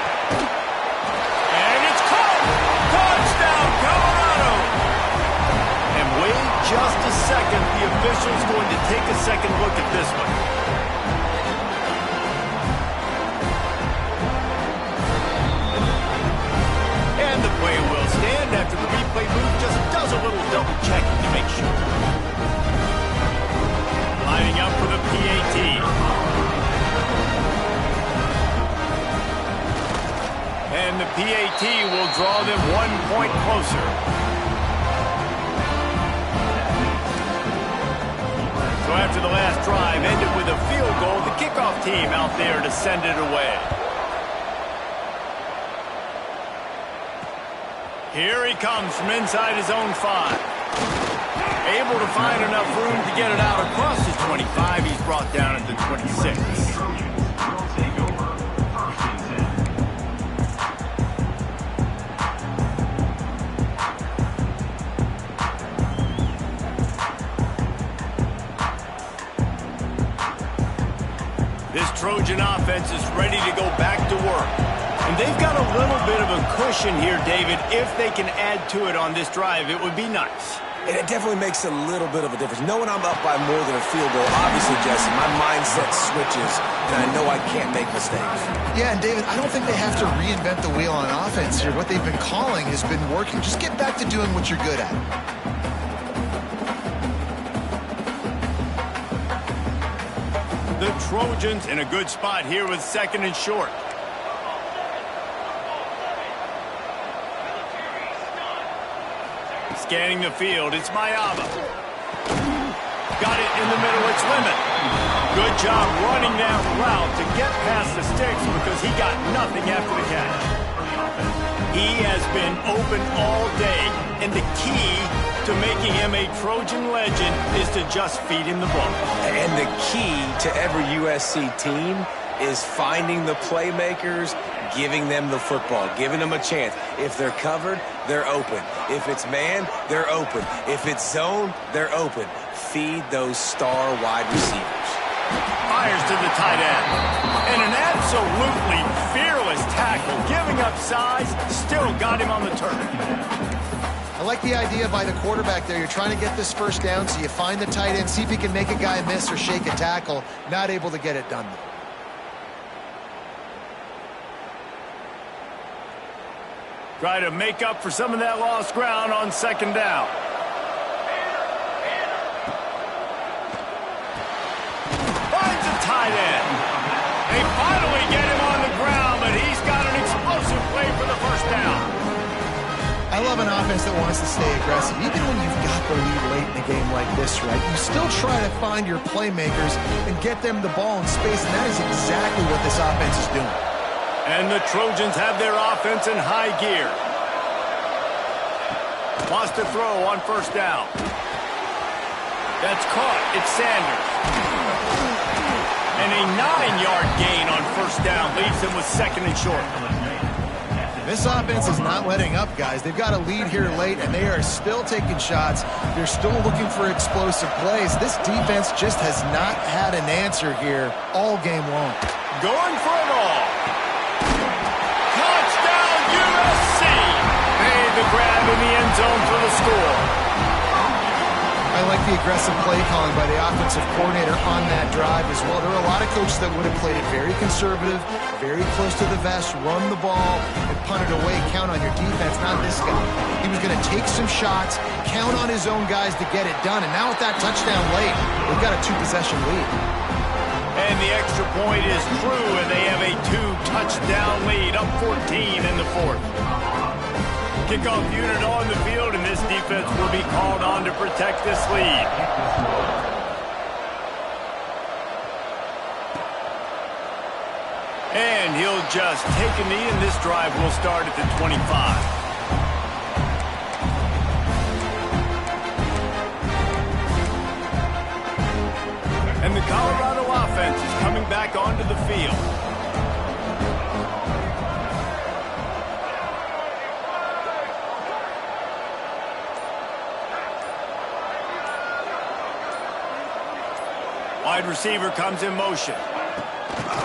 And it's caught. Touchdown, Colorado. And wait just a second. The official's going to take a second look at this one. And the play will stand after the replay booth just does a little double checking to make sure. Lining up for the PAT. And the PAT will draw them 1 point closer. So after the last drive ended with a field goal, the kickoff team out there to send it away. Here he comes from inside his own 5. Able to find enough room to get it out across his 25. He's brought down at the 26. This Trojan offense is ready to go back to work. And they've got a little bit of a cushion here, David. If they can add to it on this drive, it would be nice. And it definitely makes a little bit of a difference. Knowing I'm up by more than a field goal, obviously, Jesse, my mindset switches, and I know I can't make mistakes. Yeah, and David, I don't think they have to reinvent the wheel on offense here. What they've been calling has been working. Just get back to doing what you're good at. The Trojans in a good spot here with second and short. Scanning the field, it's Mayava. Got it in the middle, it's Lemon. Good job running that route to get past the sticks because he got nothing after the catch. He has been open all day, and the key to making him a Trojan legend is to just feed him the ball. And the key to every USC team is finding the playmakers, giving them the football, giving them a chance. If they're covered, they're open. If it's man, they're open. If it's zone, they're open. Feed those star wide receivers. Fires to the tight end. And an absolutely fearless tackle, giving up size, still got him on the turf. I like the idea by the quarterback there. You're trying to get this first down, so you find the tight end, see if he can make a guy miss or shake a tackle. Not able to get it done. Try to make up for some of that lost ground on second down. Finds a tight end. They finally get him on the ground, but he's got an explosive play for the first down. I love an offense that wants to stay aggressive. Even when you've got the lead late in a game like this, right, you still try to find your playmakers and get them the ball in space, and that is exactly what this offense is doing. And the Trojans have their offense in high gear. Wants to throw on first down. That's caught. It's Sanders. And a 9-yard gain on first down leaves them with second and short. This offense is not letting up, guys. They've got a lead here late, and they are still taking shots. They're still looking for explosive plays. This defense just has not had an answer here all game long. Going for it all. Touchdown, USC! Made the grab in the end zone for the score. I like the aggressive play calling by the offensive coordinator on that drive as well. There are a lot of coaches that would have played it very conservative, very close to the vest, run the ball, and punt it away, count on your defense. Not this guy. He was going to take some shots, count on his own guys to get it done, and now with that touchdown late, they've got a 2-possession lead. And the extra point is true, and they have a 2-touchdown lead, up 14 in the fourth. Kickoff unit on the field, and this defense will be called on to protect this lead. And he'll just take a knee, and this drive will start at the 25. And the Colorado offense is coming back onto the field. Wide receiver comes in motion.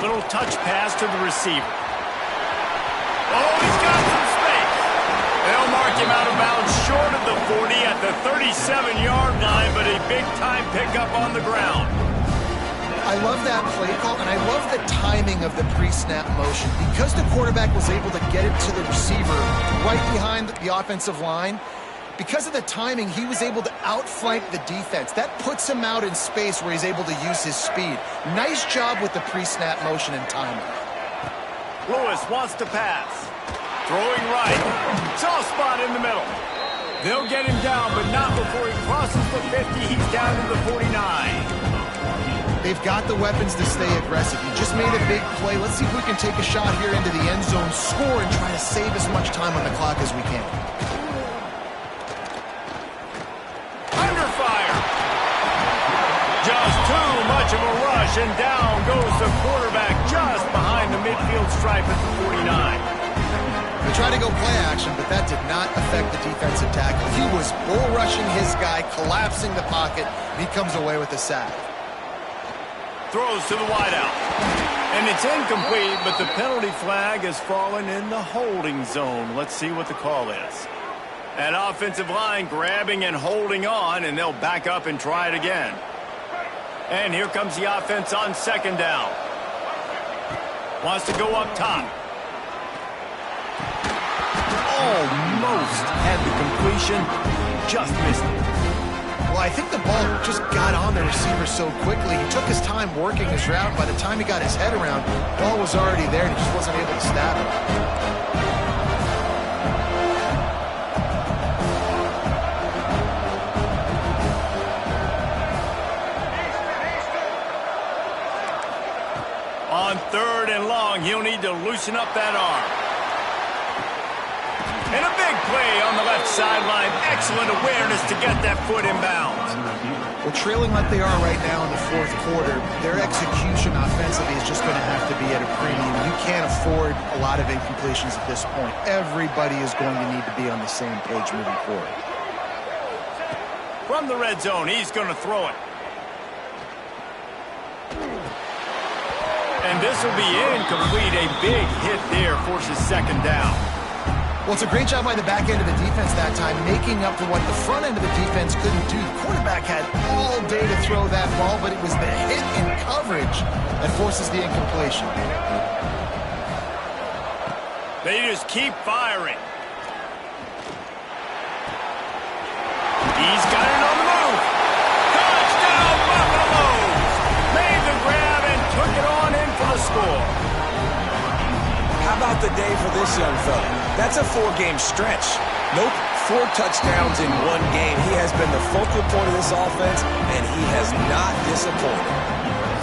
Little touch pass to the receiver. Oh, he's got some space. They'll mark him out of bounds short of the 40 at the 37-yard line, but a big-time pickup on the ground. I love that play call, and I love the timing of the pre-snap motion. Because the quarterback was able to get it to the receiver right behind the offensive line, because of the timing, he was able to outflank the defense. That puts him out in space where he's able to use his speed. Nice job with the pre-snap motion and timing. Lewis wants to pass. Throwing right. Soft spot in the middle. They'll get him down, but not before he crosses the 50. He's down to the 49. They've got the weapons to stay aggressive. He just made a big play. Let's see if we can take a shot here into the end zone, score, and try to save as much time on the clock as we can. Just too much of a rush, and down goes the quarterback just behind the midfield stripe at the 49. They tried to go play action, but that did not affect the defensive tackle. He was bull rushing his guy, collapsing the pocket, and he comes away with a sack. Throws to the wideout. And it's incomplete, but the penalty flag has fallen in the holding zone. Let's see what the call is. That offensive line grabbing and holding on, and they'll back up and try it again. And here comes the offense on second down. Wants to go up top. Almost had the completion. Just missed it. Well, I think the ball just got on the receiver so quickly. He took his time working his route. By the time he got his head around, the ball was already there, and he just wasn't able to stab it. On third and long, he'll need to loosen up that arm. And a big play on the left sideline. Excellent awareness to get that foot in bounds. Well, trailing like they are right now in the fourth quarter, their execution offensively is just going to have to be at a premium. You can't afford a lot of incompletions at this point. Everybody is going to need to be on the same page moving forward. From the red zone, he's going to throw it. And this will be incomplete. A big hit there forces second down. Well, it's a great job by the back end of the defense that time, making up for what the front end of the defense couldn't do. The quarterback had all day to throw that ball, but it was the hit in coverage that forces the incompletion. They just keep firing. He's got it on the move. Touchdown, Buffaloes! Made the grab and took it on in for the score. How about the day for this young fella? That's a 4-game stretch. Nope, 4 touchdowns in 1 game. He has been the focal point of this offense, and he has not disappointed.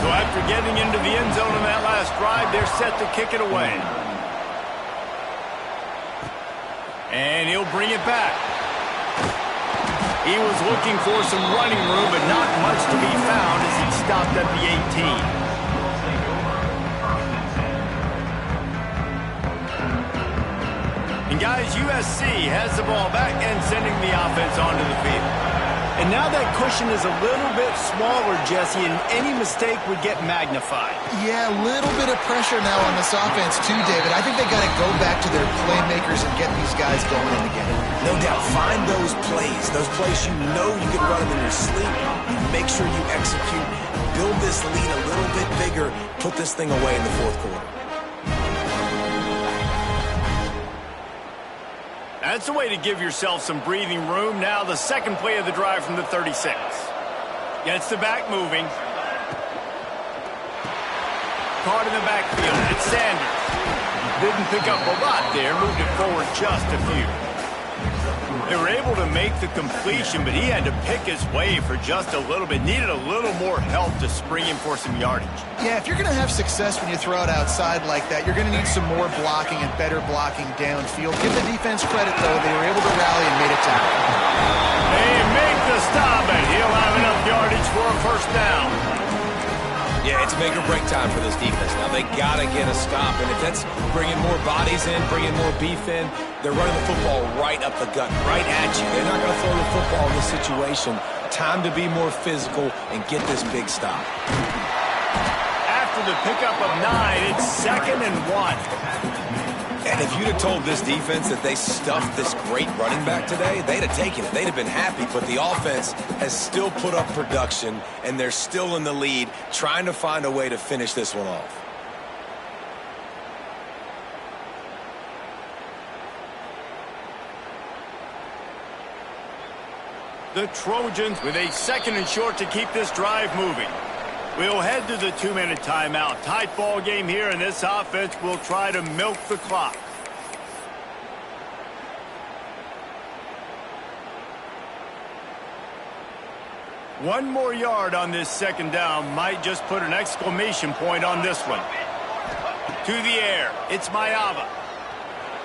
So after getting into the end zone on that last drive, they're set to kick it away. And he'll bring it back. He was looking for some running room, but not much to be found as he stopped at the 18. And guys, USC has the ball back and sending the offense onto the field. And now that cushion is a little bit smaller, Jesse, and any mistake would get magnified. Yeah, a little bit of pressure now on this offense too, David. I think they got to go back to their playmakers and get these guys going in the game. No doubt, find those plays you know you can run them in your sleep. You make sure you execute, build this lead a little bit bigger, put this thing away in the fourth quarter. That's the way to give yourself some breathing room. Now the second play of the drive from the 36. Gets the back moving. Caught in the backfield. It's Sanders. Didn't pick up a lot there. Moved it forward just a few. They were able to make the completion, but he had to pick his way for just a little bit. Needed a little more help to spring him for some yardage. Yeah, if you're going to have success when you throw it outside like that, you're going to need some more blocking and better blocking downfield. Give the defense credit, though. They were able to rally and made a tackle. They make the stop, and he'll have enough yardage for a first down. Yeah, it's make or break time for this defense. Now, they got to get a stop, and if that's bringing more bodies in, bringing more beef in, they're running the football right up the gut, right at you. They're not going to throw the football in this situation. Time to be more physical and get this big stop. After the pickup of 9, it's 2nd and 1. And if you'd have told this defense that they stuffed this great running back today, they'd have taken it. They'd have been happy. But the offense has still put up production, and they're still in the lead, trying to find a way to finish this one off. The Trojans with a 2nd and short to keep this drive moving. We'll head to the 2-minute timeout. Tight ball game here, and this offense will try to milk the clock. One more yard on this second down might just put an exclamation point on this one. To the air, it's Mayava.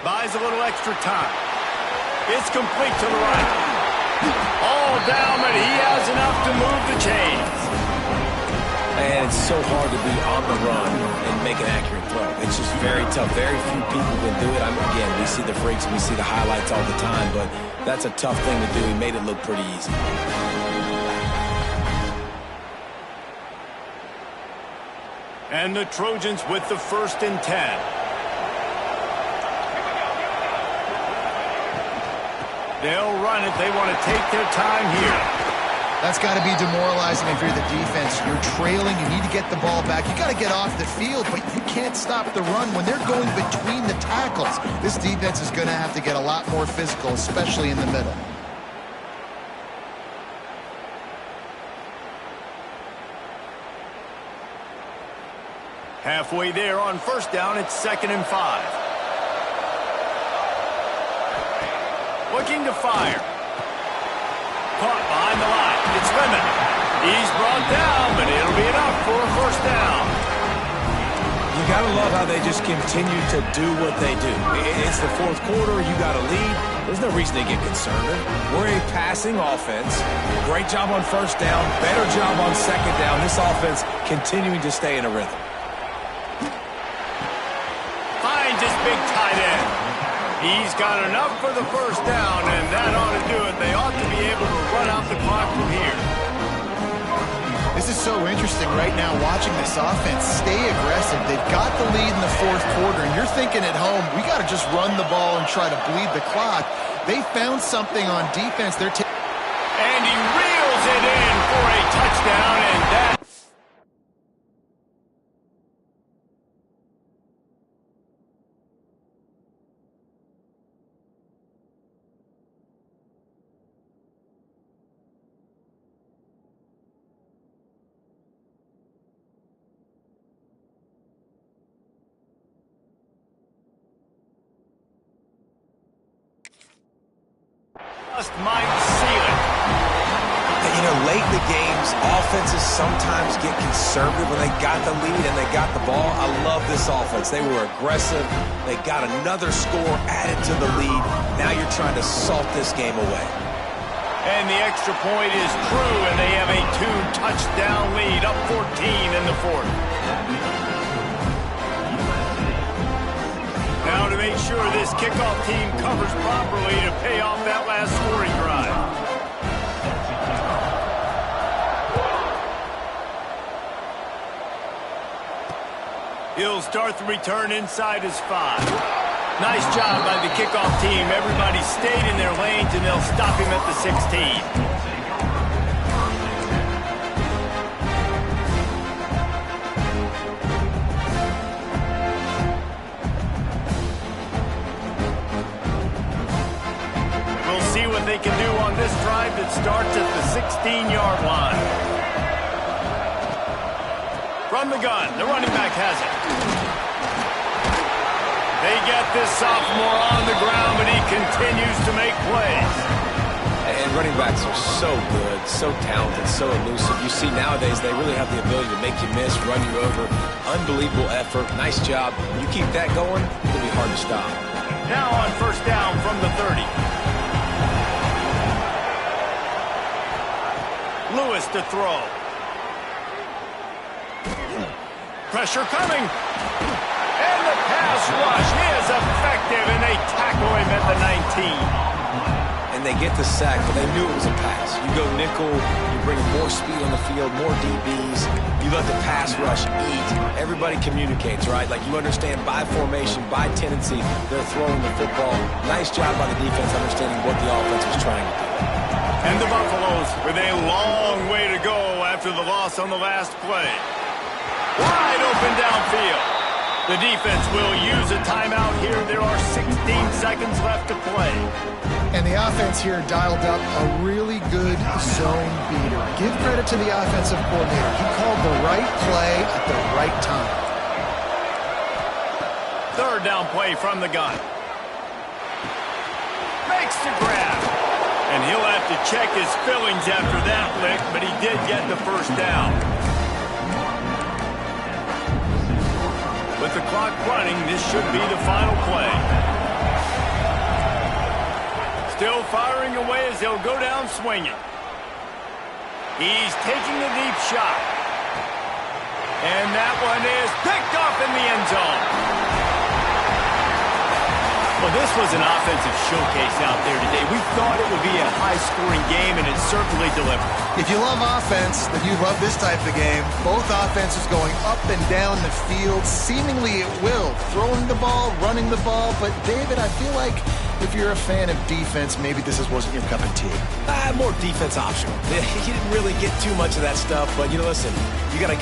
Buys a little extra time. It's complete to the right. All down, but he has enough to move the chains. And it's so hard to be on the run and make an accurate throw. It's just very tough. Very few people can do it. Again, we see the freaks, we see the highlights all the time, but that's a tough thing to do. He made it look pretty easy. And the Trojans with the 1st and 10. They'll run it. They want to take their time here. That's got to be demoralizing if you're the defense. You're trailing. You need to get the ball back. You got to get off the field, but you can't stop the run when they're going between the tackles. This defense is going to have to get a lot more physical, especially in the middle. Halfway there on 1st down, it's 2nd and 5. Looking to fire. Caught behind the line. It's Lemon. He's brought down, but it'll be enough for a 1st down. You got to love how they just continue to do what they do. It's the fourth quarter. You got a lead. There's no reason to get concerned. We're a passing offense. Great job on first down. Better job on second down. This offense continuing to stay in a rhythm. Finds his big tight end. He's got enough for the first down, and that ought to do it. They ought to be able to run out the clock from here. This is so interesting right now watching this offense stay aggressive. They've got the lead in the fourth quarter, and you're thinking at home, we got to just run the ball and try to bleed the clock. They found something on defense. And he reels it in for a touchdown, and that... just might seal it. You know, late in the games, offenses sometimes get conservative when they got the lead and they got the ball. I love this offense. They were aggressive. They got another score added to the lead. Now you're trying to salt this game away. And the extra point is true, and they have a 2-touchdown lead, up 14 in the fourth. Now to make sure this kickoff team covers properly to pay off that last scoring drive. He'll start the return inside his 5. Nice job by the kickoff team. Everybody stayed in their lanes, and they'll stop him at the 16. They can do on this drive that starts at the 16-yard line. From the gun, the running back has it. They get this sophomore on the ground, but he continues to make plays. And running backs are so good, so talented, so elusive. You see nowadays they really have the ability to make you miss, run you over. Unbelievable effort. Nice job. You keep that going, it'll be hard to stop. Now on first down from the 30. Lewis to throw. Pressure coming. And the pass rush is effective, and they tackle him at the 19. And they get the sack, but they knew it was a pass. You go nickel, you bring more speed on the field, more DBs. You let the pass rush eat. Everybody communicates, right? Like you understand by formation, by tendency, they're throwing the football. Nice job by the defense understanding what the offense was trying to do. And the Buffaloes with a long way to go after the loss on the last play. Wide open downfield. The defense will use a timeout here. There are 16 seconds left to play. And the offense here dialed up a really good zone beater. Give credit to the offensive coordinator. He called the right play at the right time. Third down play from the gun. Makes the grab. And he'll have to check his fillings after that lick, but he did get the first down. With the clock running, this should be the final play. Still firing away as he'll go down swinging. He's taking the deep shot. And that one is picked off in the end zone. Well, this was an offensive showcase out there today. We thought it would be a high-scoring game, and it certainly delivered. If you love offense, then you love this type of game. Both offenses going up and down the field, seemingly at will. Throwing the ball, running the ball. But, David, I feel like if you're a fan of defense, maybe this wasn't your cup of tea. More defense optional. You didn't really get too much of that stuff, but, listen, you got to get